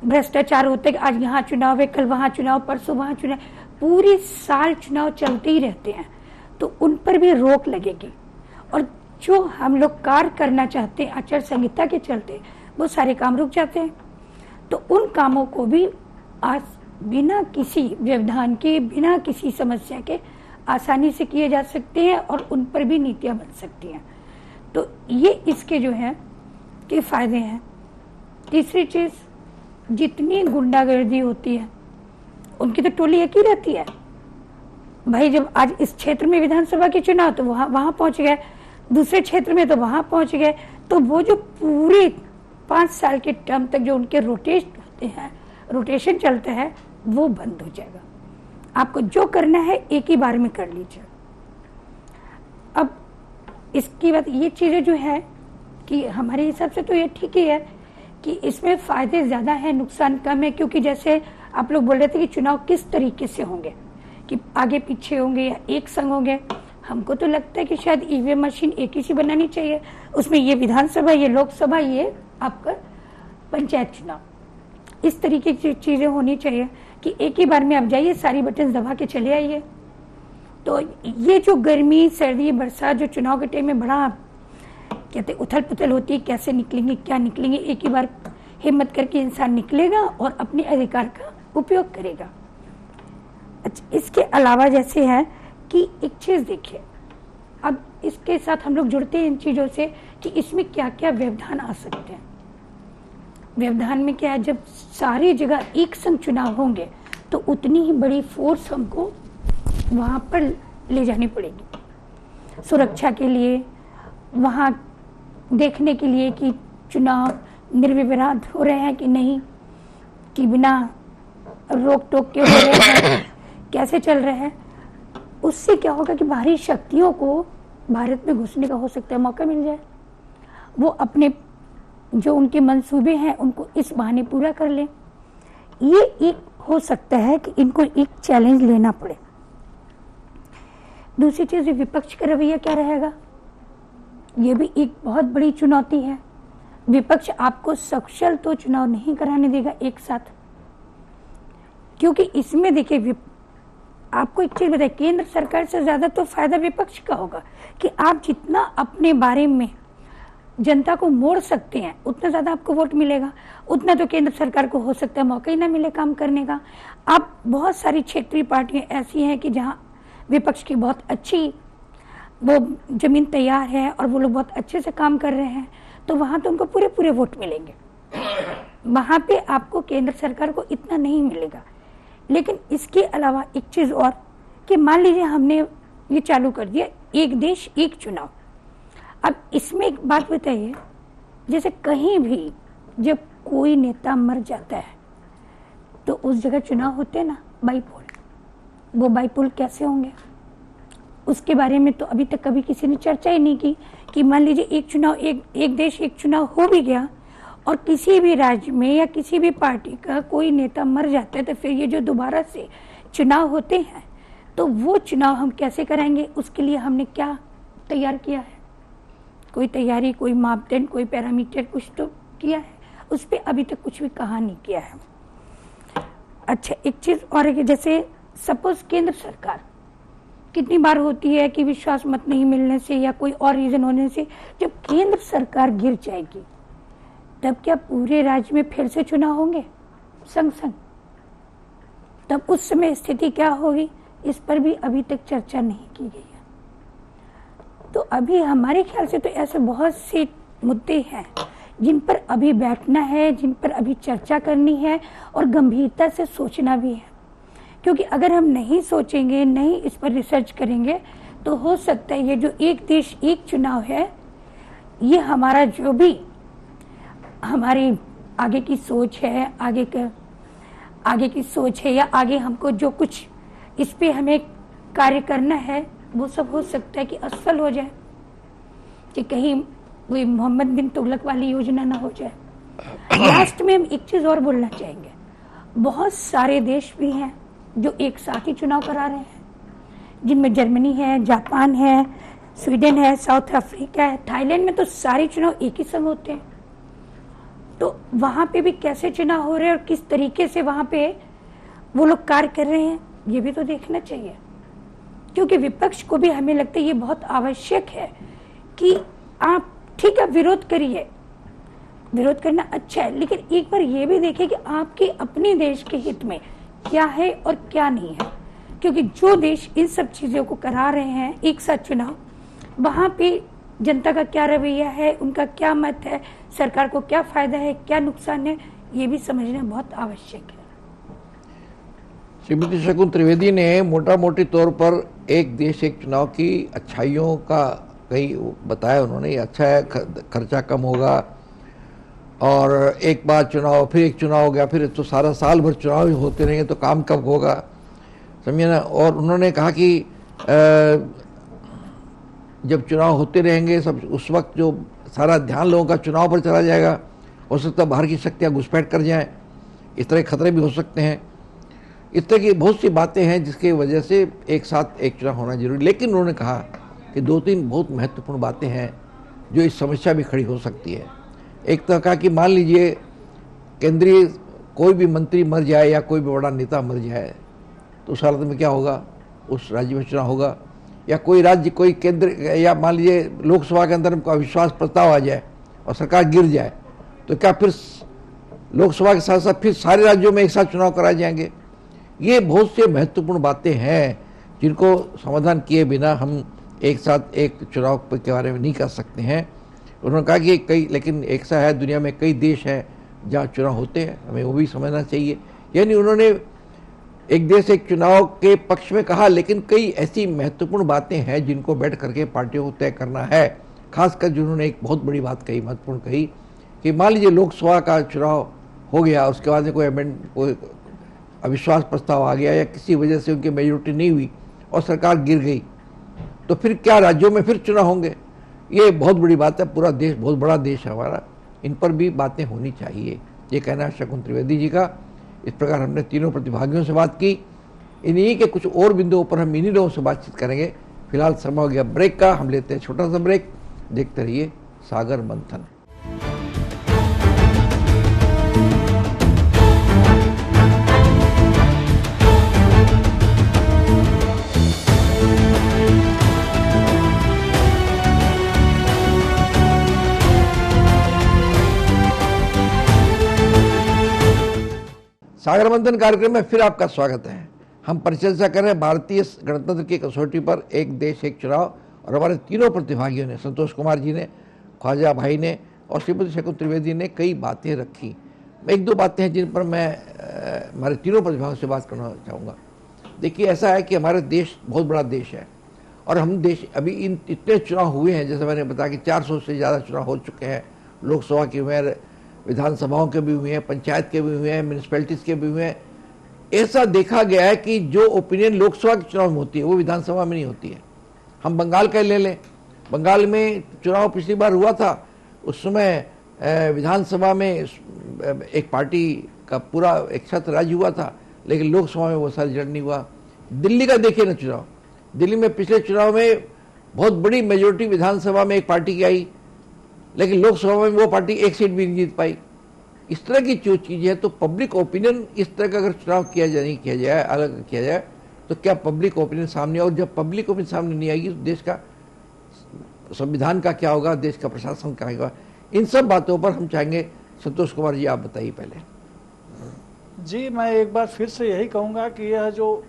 भ्रष्टाचार होता है कि आज यहाँ चुनाव है, कल वहां चुनाव, परसों वहां चुनाव, पूरी साल चुनाव चलते ही रहते हैं, तो उन पर भी रोक लगेगी। और जो हम लोग कार्य करना चाहते हैं आचार संहिता के चलते, वो सारे काम रुक जाते हैं। तो उन कामों को भी आज बिना किसी व्यवधान के, बिना किसी समस्या के आसानी से किए जा सकते हैं और उन पर भी नीतियां बन सकती हैं। तो ये इसके जो है कि फायदे हैं। तीसरी चीज, जितनी गुंडागर्दी होती है उनकी तो टोली एक ही रहती है। भाई जब आज इस क्षेत्र में विधानसभा के चुनाव तो वहां पहुंच गए, दूसरे क्षेत्र में तो वहां पहुंच गए, तो वो जो पूरे 5 साल के टर्म तक जो उनके रोटेशन चलता है वो बंद हो जाएगा। आपको जो करना है एक ही बार में कर लीजिए। अब इसकी बात ये चीजें जो है कि हमारे हिसाब से तो ये ठीक ही है कि इसमें फायदे ज्यादा है, नुकसान कम है। क्योंकि जैसे आप लोग बोल रहे थे कि चुनाव किस तरीके से होंगे, कि आगे पीछे होंगे या एक संग होंगे। हमको तो लगता है कि शायद ईवीएम मशीन एक ही सी बनानी चाहिए, उसमें ये विधानसभा, ये लोकसभा, ये आपका पंचायत चुनाव, इस तरीके की चीजें होनी चाहिए कि एक ही बार में आप जाइए, सारी बटन दबा के चले आइए। तो ये जो गर्मी, सर्दी, बरसात जो चुनाव के टाइम में बड़ा कहते उथल पुथल होती है, कैसे निकलेंगे, क्या निकलेंगे, एक ही बार हिम्मत करके इंसान निकलेगा और अपने अधिकार का उपयोग करेगा। अच्छा, इसके अलावा जैसे है कि एक चीज देखिए, अब इसके साथ हम लोग जुड़ते हैं इन चीजों से कि इसमें क्या क्या व्यवधान आ सकते हैं। व्यवधान में क्या है, जब सारी जगह एक संग चुनाव होंगे तो उतनी ही बड़ी फोर्स हमको वहां पर ले जानी पड़ेगी, सुरक्षा के लिए, वहां देखने के लिए कि चुनाव निर्विवाद हो रहे हैं कि नहीं, कि बिना रोक टोक के हो रहे हैं, कैसे चल रहे हैं। उससे क्या होगा कि बाहरी शक्तियों को भारत में घुसने का हो सकता है मौका मिल जाए, वो अपने जो उनके मंसूबे हैं उनको इस बहाने पूरा कर लें। ये एक हो सकता है कि इनको एक चैलेंज लेना पड़े। दूसरी चीज, विपक्ष का रवैया क्या रहेगा, ये भी एक बहुत बड़ी चुनौती है। विपक्ष आपको सकुशल तो चुनाव नहीं कराने देगा एक साथ, क्योंकि इसमें देखिए आपको एक चीज बताए, केंद्र सरकार से ज्यादा तो फायदा विपक्ष का होगा कि आप जितना अपने बारे में जनता को मोड़ सकते हैं उतना ज्यादा आपको वोट मिलेगा, उतना तो केंद्र सरकार को हो सकता है मौका ही ना मिले काम करने का। अब बहुत सारी क्षेत्रीय पार्टियां ऐसी हैं कि जहां विपक्ष की बहुत अच्छी वो जमीन तैयार है और वो लोग बहुत अच्छे से काम कर रहे हैं, तो वहां तो उनको पूरे पूरे वोट मिलेंगे, वहां पे आपको केंद्र सरकार को इतना नहीं मिलेगा। लेकिन इसके अलावा एक चीज और कि मान लीजिए हमने ये चालू कर दिया एक देश एक चुनाव। अब इसमें एक बात बताइए, जैसे कहीं भी जब कोई नेता मर जाता है तो उस जगह चुनाव होते हैं ना बाईपोल, वो बाईपोल कैसे होंगे उसके बारे में तो अभी तक कभी किसी ने चर्चा ही नहीं की कि मान लीजिए एक चुनाव, एक देश एक चुनाव हो भी गया और किसी भी राज्य में या किसी भी पार्टी का कोई नेता मर जाता है, तो फिर ये जो दोबारा से चुनाव होते हैं तो वो चुनाव हम कैसे कराएंगे, उसके लिए हमने क्या तैयार किया है, कोई तैयारी, कोई मापदंड, कोई पैरामीटर कुछ तो किया है, उस पर अभी तक कुछ भी कहा नहीं किया है। अच्छा, एक चीज और है कि जैसे सपोज केंद्र सरकार, कितनी बार होती है कि विश्वास मत नहीं मिलने से या कोई और रीजन होने से जब केंद्र सरकार गिर जाएगी तब क्या पूरे राज्य में फिर से चुनाव होंगे संग संग, तब उस समय स्थिति क्या होगी, इस पर भी अभी तक चर्चा नहीं की गई है। तो अभी हमारे ख्याल से तो ऐसे बहुत से मुद्दे हैं जिन पर अभी बैठना है, जिन पर अभी चर्चा करनी है और गंभीरता से सोचना भी है, क्योंकि अगर हम नहीं सोचेंगे, नहीं इस पर रिसर्च करेंगे तो हो सकता है ये जो एक देश एक चुनाव है, ये हमारा जो भी हमारी आगे की सोच है, आगे की सोच है या आगे हमको जो कुछ इस पे हमें कार्य करना है वो सब हो सकता है कि असफल हो जाए, कि कहीं वही मोहम्मद बिन तुगलक वाली योजना ना हो जाए। लास्ट में हम एक चीज और बोलना चाहेंगे, बहुत सारे देश भी हैं जो एक साथ ही चुनाव करा रहे हैं, जिनमें जर्मनी है, जापान है, स्वीडन है, साउथ अफ्रीका है, थाईलैंड में तो सारे चुनाव एक ही संग होते हैं। तो वहां पे भी कैसे चुनाव हो रहे हैं और किस तरीके से वहां पे वो लोग कार्य कर रहे हैं, ये भी तो देखना चाहिए। क्योंकि विपक्ष को भी हमें लगता है ये बहुत आवश्यक है कि आप ठीक है विरोध करिए, विरोध करना अच्छा है, लेकिन एक बार ये भी देखिए कि आपके अपने देश के हित में क्या है और क्या नहीं है। क्योंकि जो देश इन सब चीजों को करा रहे हैं एक साथ चुनाव, वहां पे जनता का क्या रवैया है, उनका क्या मत है, सरकार को क्या फायदा है, क्या नुकसान है, ये भी समझना बहुत आवश्यक है। श्रीमती शकुन त्रिवेदी ने मोटा मोटी तौर पर एक देश एक चुनाव की अच्छाइयों का कहीं बताया उन्होंने, ये अच्छा है, खर्चा कम होगा और एक बार चुनाव फिर एक चुनाव हो गया, फिर तो सारा साल भर चुनाव होते रहेंगे तो काम कब होगा, समझे ना। और उन्होंने कहा कि जब चुनाव होते रहेंगे सब, उस वक्त जो सारा ध्यान लोगों का चुनाव पर चला जाएगा, हो सकता है बाहर की शक्तियाँ घुसपैठ कर जाएं, इस तरह के खतरे भी हो सकते हैं। इस तरह की बहुत सी बातें हैं जिसकी वजह से एक साथ एक चुनाव होना जरूरी। लेकिन उन्होंने कहा कि दो तीन बहुत महत्वपूर्ण बातें हैं जो इस समस्या भी खड़ी हो सकती है। एक तो कहा कि मान लीजिए केंद्रीय कोई भी मंत्री मर जाए या कोई भी बड़ा नेता मर जाए तो उस हालत में क्या होगा, उस राज्य में चुनाव होगा। या कोई राज्य कोई केंद्र या मान लीजिए लोकसभा के अंदर अविश्वास प्रस्ताव आ जाए और सरकार गिर जाए तो क्या फिर लोकसभा के साथ साथ फिर सारे राज्यों में एक साथ चुनाव कराए जाएंगे। ये बहुत से महत्वपूर्ण बातें हैं जिनको समाधान किए बिना हम एक साथ एक चुनाव के बारे में नहीं कर सकते हैं। उन्होंने कहा कि कई, लेकिन ऐसा है दुनिया में कई देश हैं जहाँ चुनाव होते हैं, हमें वो भी समझना चाहिए। यानी उन्होंने एक देश एक चुनाव के पक्ष में कहा, लेकिन कई ऐसी महत्वपूर्ण बातें हैं जिनको बैठ करके पार्टियों को तय करना है। खासकर जिन्होंने एक बहुत बड़ी बात कही, महत्वपूर्ण कही कि मान लीजिए लोकसभा का चुनाव हो गया, उसके बाद में कोई अविश्वास प्रस्ताव आ गया या किसी वजह से उनकी मेजोरिटी नहीं हुई और सरकार गिर गई तो फिर क्या राज्यों में फिर चुनाव होंगे। ये बहुत बड़ी बात है, पूरा देश बहुत बड़ा देश है हमारा, इन पर भी बातें होनी चाहिए। ये कहना है शकुन त्रिवेदी जी का। इस प्रकार हमने तीनों प्रतिभागियों से बात की। इन्हीं के कुछ और बिंदुओं पर हम इन्हीं लोगों से बातचीत करेंगे। फिलहाल समय हो गया ब्रेक का, हम लेते हैं छोटा सा ब्रेक। देखते रहिए सागर मंथन। सागर मंथन कार्यक्रम में फिर आपका स्वागत है। हम परिचर्चा कर रहे हैं भारतीय गणतंत्र की कसौटी पर एक देश एक चुनाव, और हमारे तीनों प्रतिभागियों ने, संतोष कुमार जी ने, ख्वाजा भाई ने और श्रीमती शकुन त्रिवेदी ने कई बातें रखी। एक दो बातें हैं जिन पर मैं हमारे तीनों प्रतिभागियों से बात करना चाहूँगा। देखिए, ऐसा है कि हमारा देश बहुत बड़ा देश है और हम देश अभी इतने चुनाव हुए हैं, जैसे मैंने बताया कि 400 से ज़्यादा चुनाव हो चुके हैं। लोकसभा के हुए हैं, विधानसभाओं के भी हुए हैं, पंचायत के भी हुए हैं, म्यूनिसिपैलिटीज़ के भी हुए हैं। ऐसा देखा गया है कि जो ओपिनियन लोकसभा के चुनाव में होती है वो विधानसभा में नहीं होती है। हम बंगाल का ले लें, बंगाल में चुनाव पिछली बार हुआ था, उस समय विधानसभा में एक पार्टी का पूरा एक छत्र राज्य हुआ था, लेकिन लोकसभा में वो सारा रिजल्ट नहीं हुआ। दिल्ली का देखिए ना चुनाव, दिल्ली में पिछले चुनाव में बहुत बड़ी मेजोरिटी विधानसभा में एक पार्टी की आई, लेकिन लोकसभा में वो पार्टी एक सीट भी नहीं जीत पाई। इस तरह की जो चीज़ है, तो पब्लिक ओपिनियन इस तरह का अगर चुनाव किया जाए, नहीं किया जाए, अलग किया जाए, तो क्या पब्लिक ओपिनियन सामने, और जब पब्लिक ओपिनियन सामने नहीं आएगी तो देश का संविधान का क्या होगा, देश का प्रशासन क्या होगा। इन सब बातों पर हम चाहेंगे, संतोष कुमार जी आप बताइए पहले। जी, मैं एक बार फिर से यही कहूँगा कि यह जो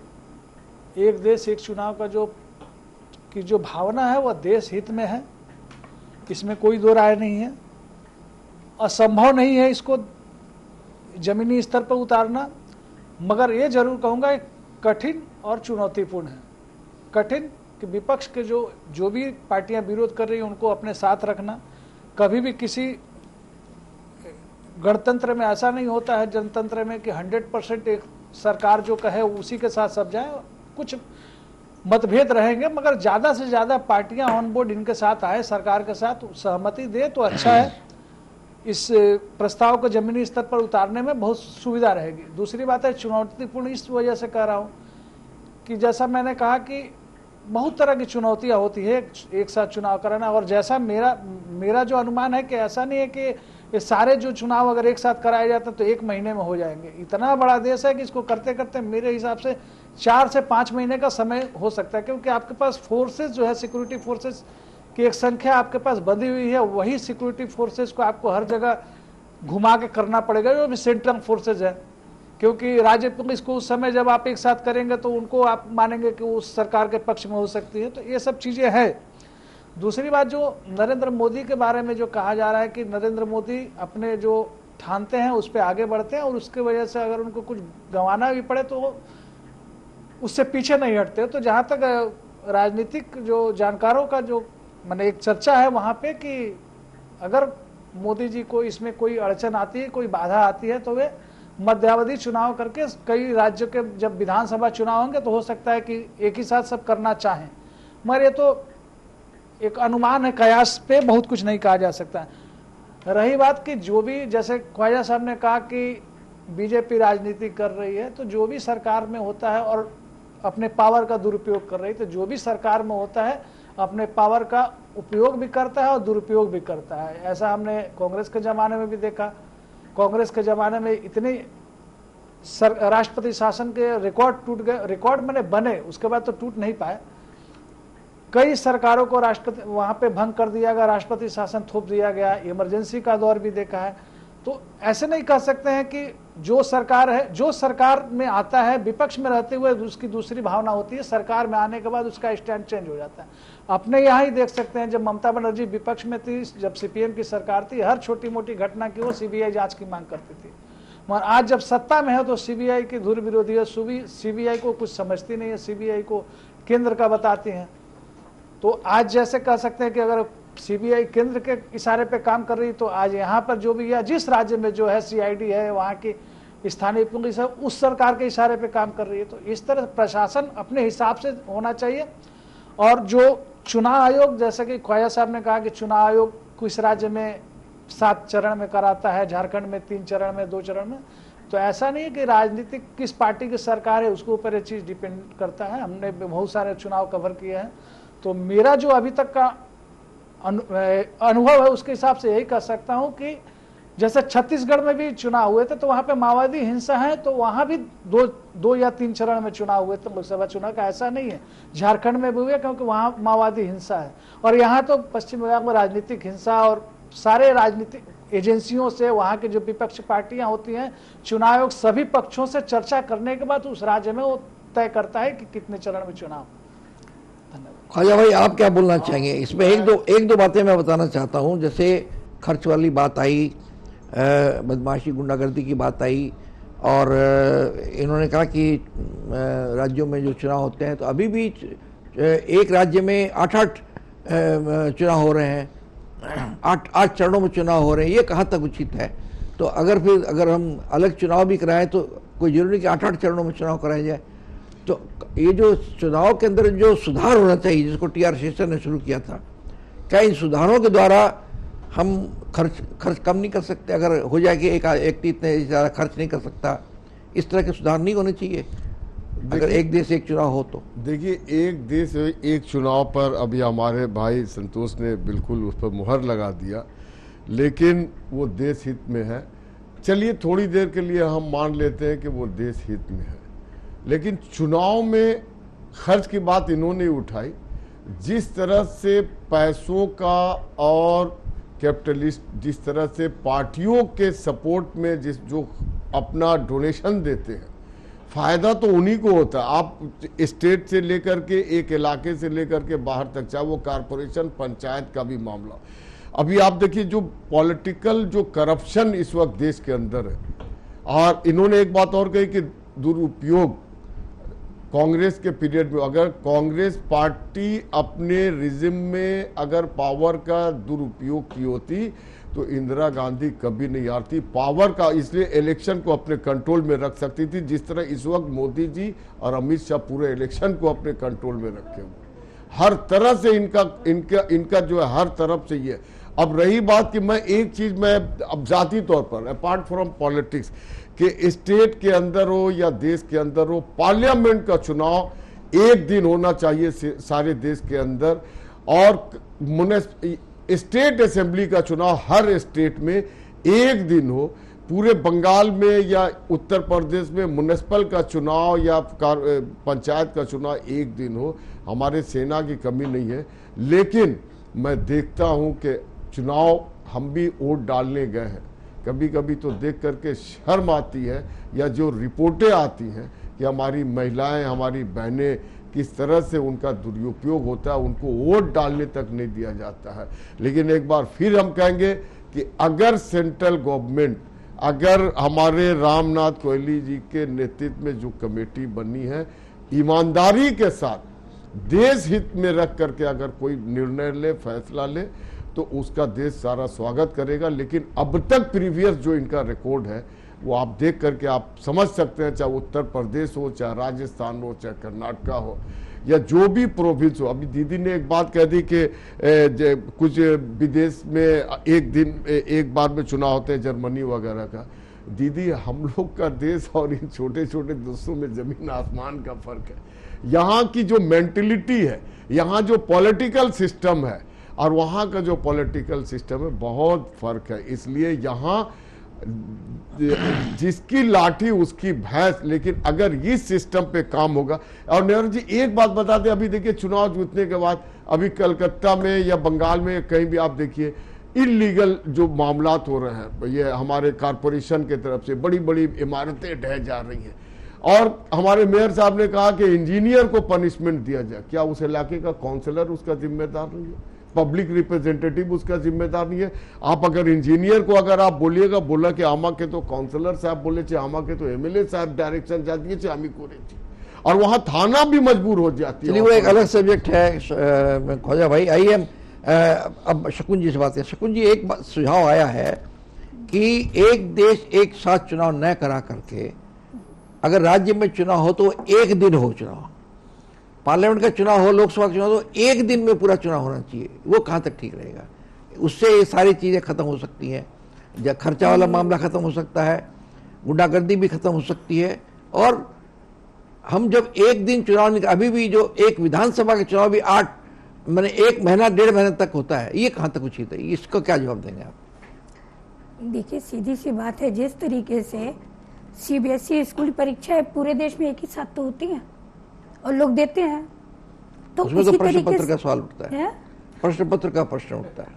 एक देश एक चुनाव का जो भावना है वह देश हित में है, इसमें कोई दो राय नहीं है। असंभव नहीं है इसको जमीनी स्तर पर उतारना, मगर ये जरूर कहूँगा कठिन और चुनौतीपूर्ण है। कठिन कि विपक्ष के जो भी पार्टियां विरोध कर रही हैं उनको अपने साथ रखना। कभी भी किसी गणतंत्र में ऐसा नहीं होता है, जनतंत्र में, कि 100% एक सरकार जो कहे उसी के साथ सब जाए। कुछ मतभेद रहेंगे, मगर ज़्यादा से ज़्यादा पार्टियां ऑन बोर्ड इनके साथ आए, सरकार के साथ सहमति दे तो अच्छा है। इस प्रस्ताव को जमीनी स्तर पर उतारने में बहुत सुविधा रहेगी। दूसरी बात है चुनौतीपूर्ण इस वजह से कह रहा हूँ कि जैसा मैंने कहा कि बहुत तरह की चुनौतियाँ होती है एक साथ चुनाव कराना, और जैसा मेरा जो अनुमान है कि ऐसा नहीं है कि ये सारे जो चुनाव अगर एक साथ कराए जाते हैं तो 1 महीने में हो जाएंगे। इतना बड़ा देश है कि इसको करते करते मेरे हिसाब से 4 से 5 महीने का समय हो सकता है, क्योंकि आपके पास फोर्सेस जो है, सिक्योरिटी फोर्सेस की एक संख्या आपके पास बंधी हुई है। वही सिक्योरिटी फोर्सेस को आपको हर जगह घुमा के करना पड़ेगा, जो भी सेंट्रल फोर्सेज है, क्योंकि राज्य पुलिस को उस समय जब आप एक साथ करेंगे तो उनको आप मानेंगे कि उस सरकार के पक्ष में हो सकती है। तो ये सब चीज़ें हैं। दूसरी बात, जो नरेंद्र मोदी के बारे में जो कहा जा रहा है कि नरेंद्र मोदी अपने जो ठानते हैं उस पर आगे बढ़ते हैं, और उसकी वजह से अगर उनको कुछ गंवाना भी पड़े तो उससे पीछे नहीं हटते। तो जहाँ तक राजनीतिक जो जानकारों का जो मैंने एक चर्चा है वहाँ पे, कि अगर मोदी जी को इसमें कोई अड़चन आती है, कोई बाधा आती है, तो वे मध्यावधि चुनाव करके कई राज्यों के जब विधानसभा चुनाव होंगे तो हो सकता है कि एक ही साथ सब करना चाहें, मगर ये तो एक अनुमान है, कयास पे बहुत कुछ नहीं कहा जा सकता है। रही बात कि जो भी, जैसे ख्वाजा साहब ने कहा कि बीजेपी राजनीति कर रही है, तो जो भी सरकार में होता है और अपने पावर का दुरुपयोग कर रही है, तो जो भी सरकार में होता है अपने पावर का उपयोग भी करता है और दुरुपयोग भी करता है। ऐसा हमने कांग्रेस के ज़माने में भी देखा। कांग्रेस के ज़माने में इतने राष्ट्रपति शासन के रिकॉर्ड टूट गए, रिकॉर्ड मैंने बने, उसके बाद तो टूट नहीं पाए। कई सरकारों को राष्ट्रपति वहां पे भंग कर दिया गया, राष्ट्रपति शासन थोप दिया गया, इमरजेंसी का दौर भी देखा है। तो ऐसे नहीं कह सकते हैं कि जो सरकार है, जो सरकार में आता है विपक्ष में रहते हुए उसकी दूसरी भावना होती है, सरकार में आने के बाद उसका स्टैंड चेंज हो जाता है। अपने यहाँ ही देख सकते हैं, जब ममता बनर्जी विपक्ष में थी, जब सीपीएम की सरकार थी, हर छोटी मोटी घटना की वो सीबीआई जांच की मांग करती थी। मगर आज जब सत्ता में है तो सीबीआई की धुर विरोधी है, सीबीआई को कुछ समझती नहीं है, सीबीआई को केंद्र का बताती हैं। तो आज जैसे कह सकते हैं कि अगर सीबीआई केंद्र के इशारे पे काम कर रही, तो आज यहाँ पर जो भी है, जिस राज्य में जो है सीआईडी है, वहाँ की स्थानीय पुलिस है, उस सरकार के इशारे पे काम कर रही है। तो इस तरह प्रशासन अपने हिसाब से होना चाहिए। और जो चुनाव आयोग, जैसे कि ख्वाजा साहब ने कहा कि चुनाव आयोग किस राज्य में 7 चरण में कराता है, झारखंड में 3 चरण में, 2 चरण में, तो ऐसा नहीं है कि राजनीतिक किस पार्टी की सरकार है उसके ऊपर ये चीज़ डिपेंड करता है। हमने बहुत सारे चुनाव कवर किए हैं, तो मेरा जो अभी तक का अनुभव है उसके हिसाब से यही कह सकता हूं कि जैसे छत्तीसगढ़ में भी चुनाव हुए थे, तो वहां पे माओवादी हिंसा है, तो वहां भी दो या 3 चरण में चुनाव हुए थे लोकसभा चुनाव का। ऐसा नहीं है झारखंड में भी हुए, क्योंकि वहां माओवादी हिंसा है। और यहाँ तो पश्चिम बंगाल में राजनीतिक हिंसा और सारे राजनीतिक एजेंसियों से, वहां की जो विपक्ष पार्टियां होती हैं, चुनाव आयोग सभी पक्षों से चर्चा करने के बाद उस राज्य में वो तय करता है कि कितने चरण में चुनाव। ख्वाजा भाई, आप क्या बोलना चाहेंगे इसमें? एक दो बातें मैं बताना चाहता हूं। जैसे खर्च वाली बात आई, बदमाशी गुंडागर्दी की बात आई, और इन्होंने कहा कि राज्यों में जो चुनाव होते हैं, तो अभी भी एक राज्य में 8 चुनाव हो रहे हैं, 8 चरणों में चुनाव हो रहे हैं। ये कहाँ तक उचित है? तो अगर हम अलग चुनाव भी कराएं तो कोई जरूरी कि 8 चरणों में चुनाव कराया जाए? तो ये जो चुनाव के अंदर जो सुधार होना चाहिए, जिसको टी.आर. शेषन ने शुरू किया था, क्या इन सुधारों के द्वारा हम खर्च कम नहीं कर सकते? अगर हो जाए कि एक व्यक्ति इतने ज़्यादा खर्च नहीं कर सकता, इस तरह के सुधार नहीं होने चाहिए अगर एक देश एक चुनाव हो तो? देखिए, एक देश एक चुनाव पर अभी हमारे भाई संतोष ने बिल्कुल उस पर मुहर लगा दिया, लेकिन वो देश हित में है। चलिए थोड़ी देर के लिए हम मान लेते हैं कि वो देश हित में है, लेकिन चुनाव में खर्च की बात इन्होंने उठाई। जिस तरह से पैसों का और कैपिटलिस्ट जिस तरह से पार्टियों के सपोर्ट में जो अपना डोनेशन देते हैं, फायदा तो उन्हीं को होता है। आप स्टेट से लेकर के, एक इलाके से लेकर के बाहर तक, चाहे वो कारपोरेशन, पंचायत का भी मामला। अभी आप देखिए जो पॉलिटिकल जो करप्शन इस वक्त देश के अंदर है, और इन्होंने एक बात और कही कि दुरुपयोग कांग्रेस के पीरियड में, अगर कांग्रेस पार्टी अपने रिजिम में अगर पावर का दुरुपयोग की होती तो इंदिरा गांधी कभी नहीं हारती पावर का, इसलिए इलेक्शन को अपने कंट्रोल में रख सकती थी, जिस तरह इस वक्त मोदी जी और अमित शाह पूरे इलेक्शन को अपने कंट्रोल में रखे हुए। हर तरह से इनका जो है, हर तरफ से ये। अब रही बात कि मैं एक चीज मैं अब जाती तौर पर, अपार्ट फ्रॉम पॉलिटिक्स, कि स्टेट के अंदर हो या देश के अंदर हो, पार्लियामेंट का चुनाव एक दिन होना चाहिए सारे देश के अंदर, और स्टेट असेंबली का चुनाव हर स्टेट में एक दिन हो। पूरे बंगाल में या उत्तर प्रदेश में म्युनिसिपल का चुनाव या पंचायत का चुनाव एक दिन हो। हमारे सेना की कमी नहीं है, लेकिन मैं देखता हूं कि चुनाव हम भी वोट डालने गए हैं, कभी कभी तो देख करके शर्म आती है, या जो रिपोर्टें आती हैं कि हमारी महिलाएं, हमारी बहनें किस तरह से उनका दुरुपयोग होता है, उनको वोट डालने तक नहीं दिया जाता है। लेकिन एक बार फिर हम कहेंगे कि अगर सेंट्रल गवर्नमेंट, अगर हमारे रामनाथ कोहली जी के नेतृत्व में जो कमेटी बनी है, ईमानदारी के साथ देश हित में रख करके अगर कोई निर्णय ले, फैसला ले, तो उसका देश सारा स्वागत करेगा। लेकिन अब तक प्रीवियस जो इनका रिकॉर्ड है वो आप देख करके आप समझ सकते हैं, चाहे उत्तर प्रदेश हो, चाहे राजस्थान हो, चाहे कर्नाटका हो, या जो भी प्रोविंस हो। अभी दीदी ने एक बात कह दी कि कुछ विदेश में एक दिन एक बार में चुनाव होते हैं, जर्मनी वगैरह का। दीदी हम लोग का देश और इन छोटे छोटे देशों में जमीन आसमान का फर्क है। यहाँ की जो मेंटेलिटी है, यहाँ जो पॉलिटिकल सिस्टम है और वहाँ का जो पॉलिटिकल सिस्टम है, बहुत फर्क है। इसलिए यहाँ जिसकी लाठी उसकी भैंस। लेकिन अगर इस सिस्टम पे काम होगा, और नेहरू जी एक बात बता दें, अभी देखिए चुनाव जीतने के बाद अभी कलकत्ता में या बंगाल में कहीं भी आप देखिए इलीगल जो मामलात हो रहे हैं, ये हमारे कारपोरेशन की तरफ से बड़ी बड़ी इमारतें ढह जा रही हैं और हमारे मेयर साहब ने कहा कि इंजीनियर को पनिशमेंट दिया जाए। क्या उस इलाके का काउंसलर उसका जिम्मेदार नहीं है? पब्लिक रिप्रेजेंटेटिव उसका जिम्मेदार नहीं है? आप अगर इंजीनियर को अगर आप बोलिएगा, बोला कि आमा के तो काउंसलर साहब बोले चे, आमा के तो एमएलए साहब डायरेक्शन जाती है, आमी को रहती, और वहां थाना भी मजबूर हो जाती है। वो एक अलग सब्जेक्ट है ख्वाजा भाई। आइए अब शकुन जी से बात करें। शकुन जी, एक सुझाव आया है कि एक देश एक साथ चुनाव न करा करके अगर राज्य में चुनाव हो तो एक दिन हो चुनाव, पार्लियामेंट का चुनाव हो, लोकसभा का चुनाव हो, तो एक दिन में पूरा चुनाव होना चाहिए। वो कहाँ तक ठीक रहेगा? उससे ये सारी चीज़ें खत्म हो सकती हैं, जब खर्चा वाला मामला खत्म हो सकता है, गुंडागर्दी भी खत्म हो सकती है। और हम जब एक दिन चुनाव निकाल, अभी भी जो एक विधानसभा के चुनाव भी 1 महीना 1.5 महीने तक होता है, ये कहाँ तक उचित है? इसको क्या जवाब देंगे आप? देखिए, सीधी सी बात है, जिस तरीके से सीबीएसई स्कूल परीक्षाएं पूरे देश में एक ही साथ तो होती हैं और लोग देते हैं, तो उसमें तो उसी प्रश्न तरीके पत्र का सवाल उठता है, प्रश्न पत्र का प्रश्न उठता है।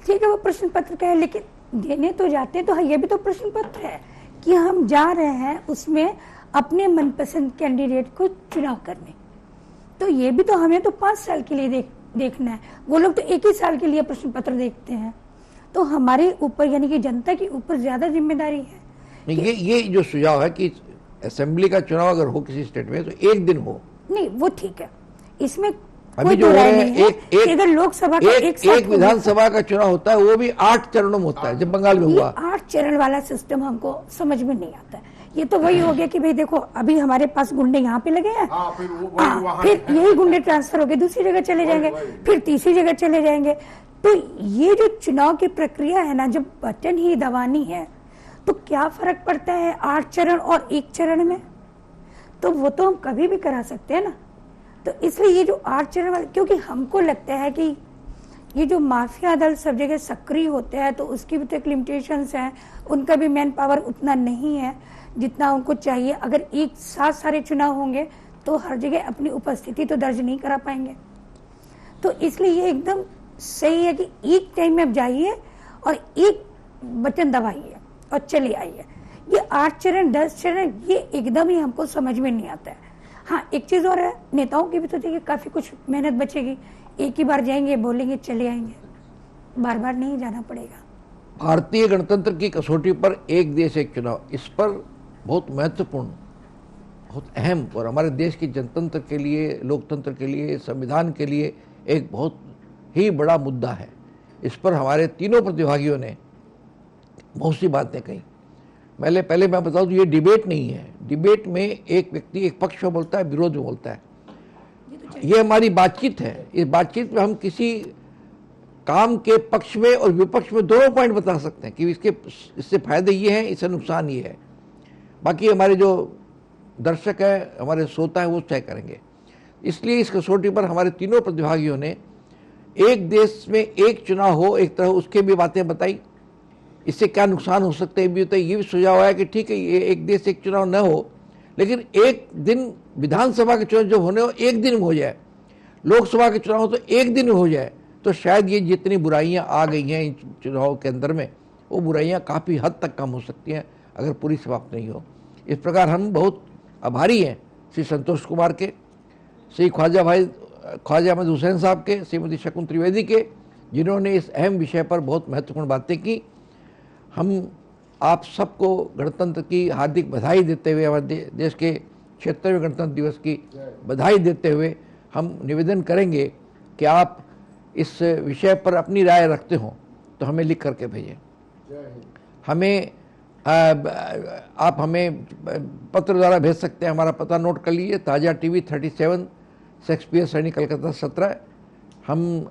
ठीक है, वो प्रश्न पत्र का है, लेकिन देने तो जाते हैं, तो ये भी तो प्रश्न पत्र है कि हम जा रहे हैं उसमें अपने मनपसंद कैंडिडेट को चुनाव करने। तो ये भी तो हमें तो 5 साल के लिए देखना है, वो लोग तो 1 ही साल के लिए प्रश्न पत्र देखते हैं। तो हमारे ऊपर यानी कि जनता के ऊपर ज्यादा जिम्मेदारी है। ये जो सुझाव है कि असेंबली का चुनाव अगर हो किसी स्टेट में तो एक दिन हो, नहीं वो ठीक है, इसमें अभी कोई जो दो हो राय रहे नहीं हैं है एक कि अगर लोकसभा का एक साथ एक विधानसभा का चुनाव होता है, वो भी 8 चरणों में होता है, जब बंगाल में ये हुआ। 8 चरण वाला सिस्टम हमको समझ में नहीं आता है। ये तो वही हो गया कि भाई देखो, अभी हमारे पास गुंडे यहाँ पे लगे हैं, फिर यही गुंडे ट्रांसफर हो गए दूसरी जगह चले जाएंगे, फिर तीसरी जगह चले जाएंगे। तो ये जो चुनाव की प्रक्रिया है ना, जब बटन ही दबानी है तो क्या फर्क पड़ता है 8 चरण और 1 चरण में? तो वो तो हम कभी भी करा सकते हैं ना। तो इसलिए ये जो 8 चरण वाले, क्योंकि हमको लगता है कि ये जो माफिया दल सब जगह सक्रिय होते हैं, तो उसकी भी तो एक लिमिटेशंस है, उनका भी मैन पावर उतना नहीं है जितना उनको चाहिए। अगर एक साथ सारे चुनाव होंगे तो हर जगह अपनी उपस्थिति तो दर्ज नहीं करा पाएंगे। तो इसलिए ये एकदम सही है कि एक टाइम में आप जाइए और एक बटन दबाइए और चले आइए। ये 8 चरण 10 चरण ये एकदम ही हमको समझ में नहीं आता है। हाँ, एक चीज और है, नेताओं की भी तो देखिए काफी कुछ मेहनत बचेगी। एक ही बार जाएंगे, बोलेंगे, चले आएंगे, बार बार नहीं जाना पड़ेगा। भारतीय गणतंत्र की कसौटी पर एक देश एक चुनाव, इस पर बहुत महत्वपूर्ण, बहुत अहम और हमारे देश की जनतंत्र के लिए, लोकतंत्र के लिए, संविधान के लिए एक बहुत ही बड़ा मुद्दा है। इस पर हमारे तीनों प्रतिभागियों ने बहुत सी बातें कही। पहले मैं बता दूं, ये डिबेट नहीं है। डिबेट में एक व्यक्ति एक पक्ष में बोलता है, विरोध में बोलता है। ये हमारी बातचीत है। इस बातचीत में हम किसी काम के पक्ष में और विपक्ष में दोनों पॉइंट बता सकते हैं कि इससे फायदे ये हैं, इससे नुकसान ये है। बाकी हमारे जो दर्शक है, हमारे श्रोता है, वो तय करेंगे। इसलिए इस कसौटी पर हमारे तीनों प्रतिभागियों ने एक देश में एक चुनाव हो, एक तरह उसके भी बातें बताई। इससे क्या नुकसान हो सकते हैं भी बताइए। ये भी सुझाव आया कि ठीक है, ये एक देश एक चुनाव न हो, लेकिन एक दिन विधानसभा के चुनाव जो होने हो एक दिन में हो जाए, लोकसभा के चुनाव तो एक दिन में हो जाए, तो शायद ये जितनी बुराइयां आ गई हैं इन चुनाव के अंदर में, वो बुराइयां काफ़ी हद तक कम हो सकती हैं अगर पूरी समाप्त नहीं हो। इस प्रकार हम बहुत आभारी हैं श्री संतोष कुमार के, श्री ख्वाजा अहमद हुसैन साहब के, श्रीमती शकुन त्रिवेदी के, जिन्होंने इस अहम विषय पर बहुत महत्वपूर्ण बातें की। हम आप सबको गणतंत्र की हार्दिक बधाई देते हुए, हमारे देश के 76वें गणतंत्र दिवस की बधाई देते हुए हम निवेदन करेंगे कि आप इस विषय पर अपनी राय रखते हो तो हमें लिख करके भेजें। हमें आप हमें पत्र द्वारा भेज सकते हैं। हमारा पता नोट कर लीजिए, ताज़ा टीवी 37 शेक्सपियर सैनी कलकत्ता 17। हम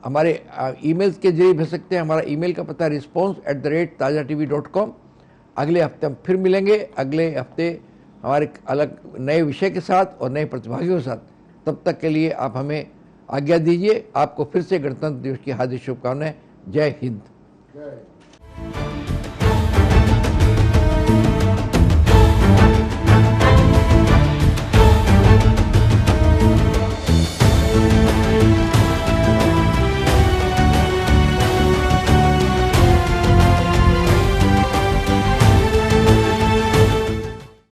हमारे ईमेल्स के जरिए भेज सकते हैं। हमारा ईमेल का पता response@taazatv.com। अगले हफ्ते हम फिर मिलेंगे, अगले हफ्ते हमारे अलग नए विषय के साथ और नए प्रतिभागियों के साथ। तब तक के लिए आप हमें आज्ञा दीजिए। आपको फिर से गणतंत्र दिवस की हार्दिक शुभकामनाएं। जय हिंद।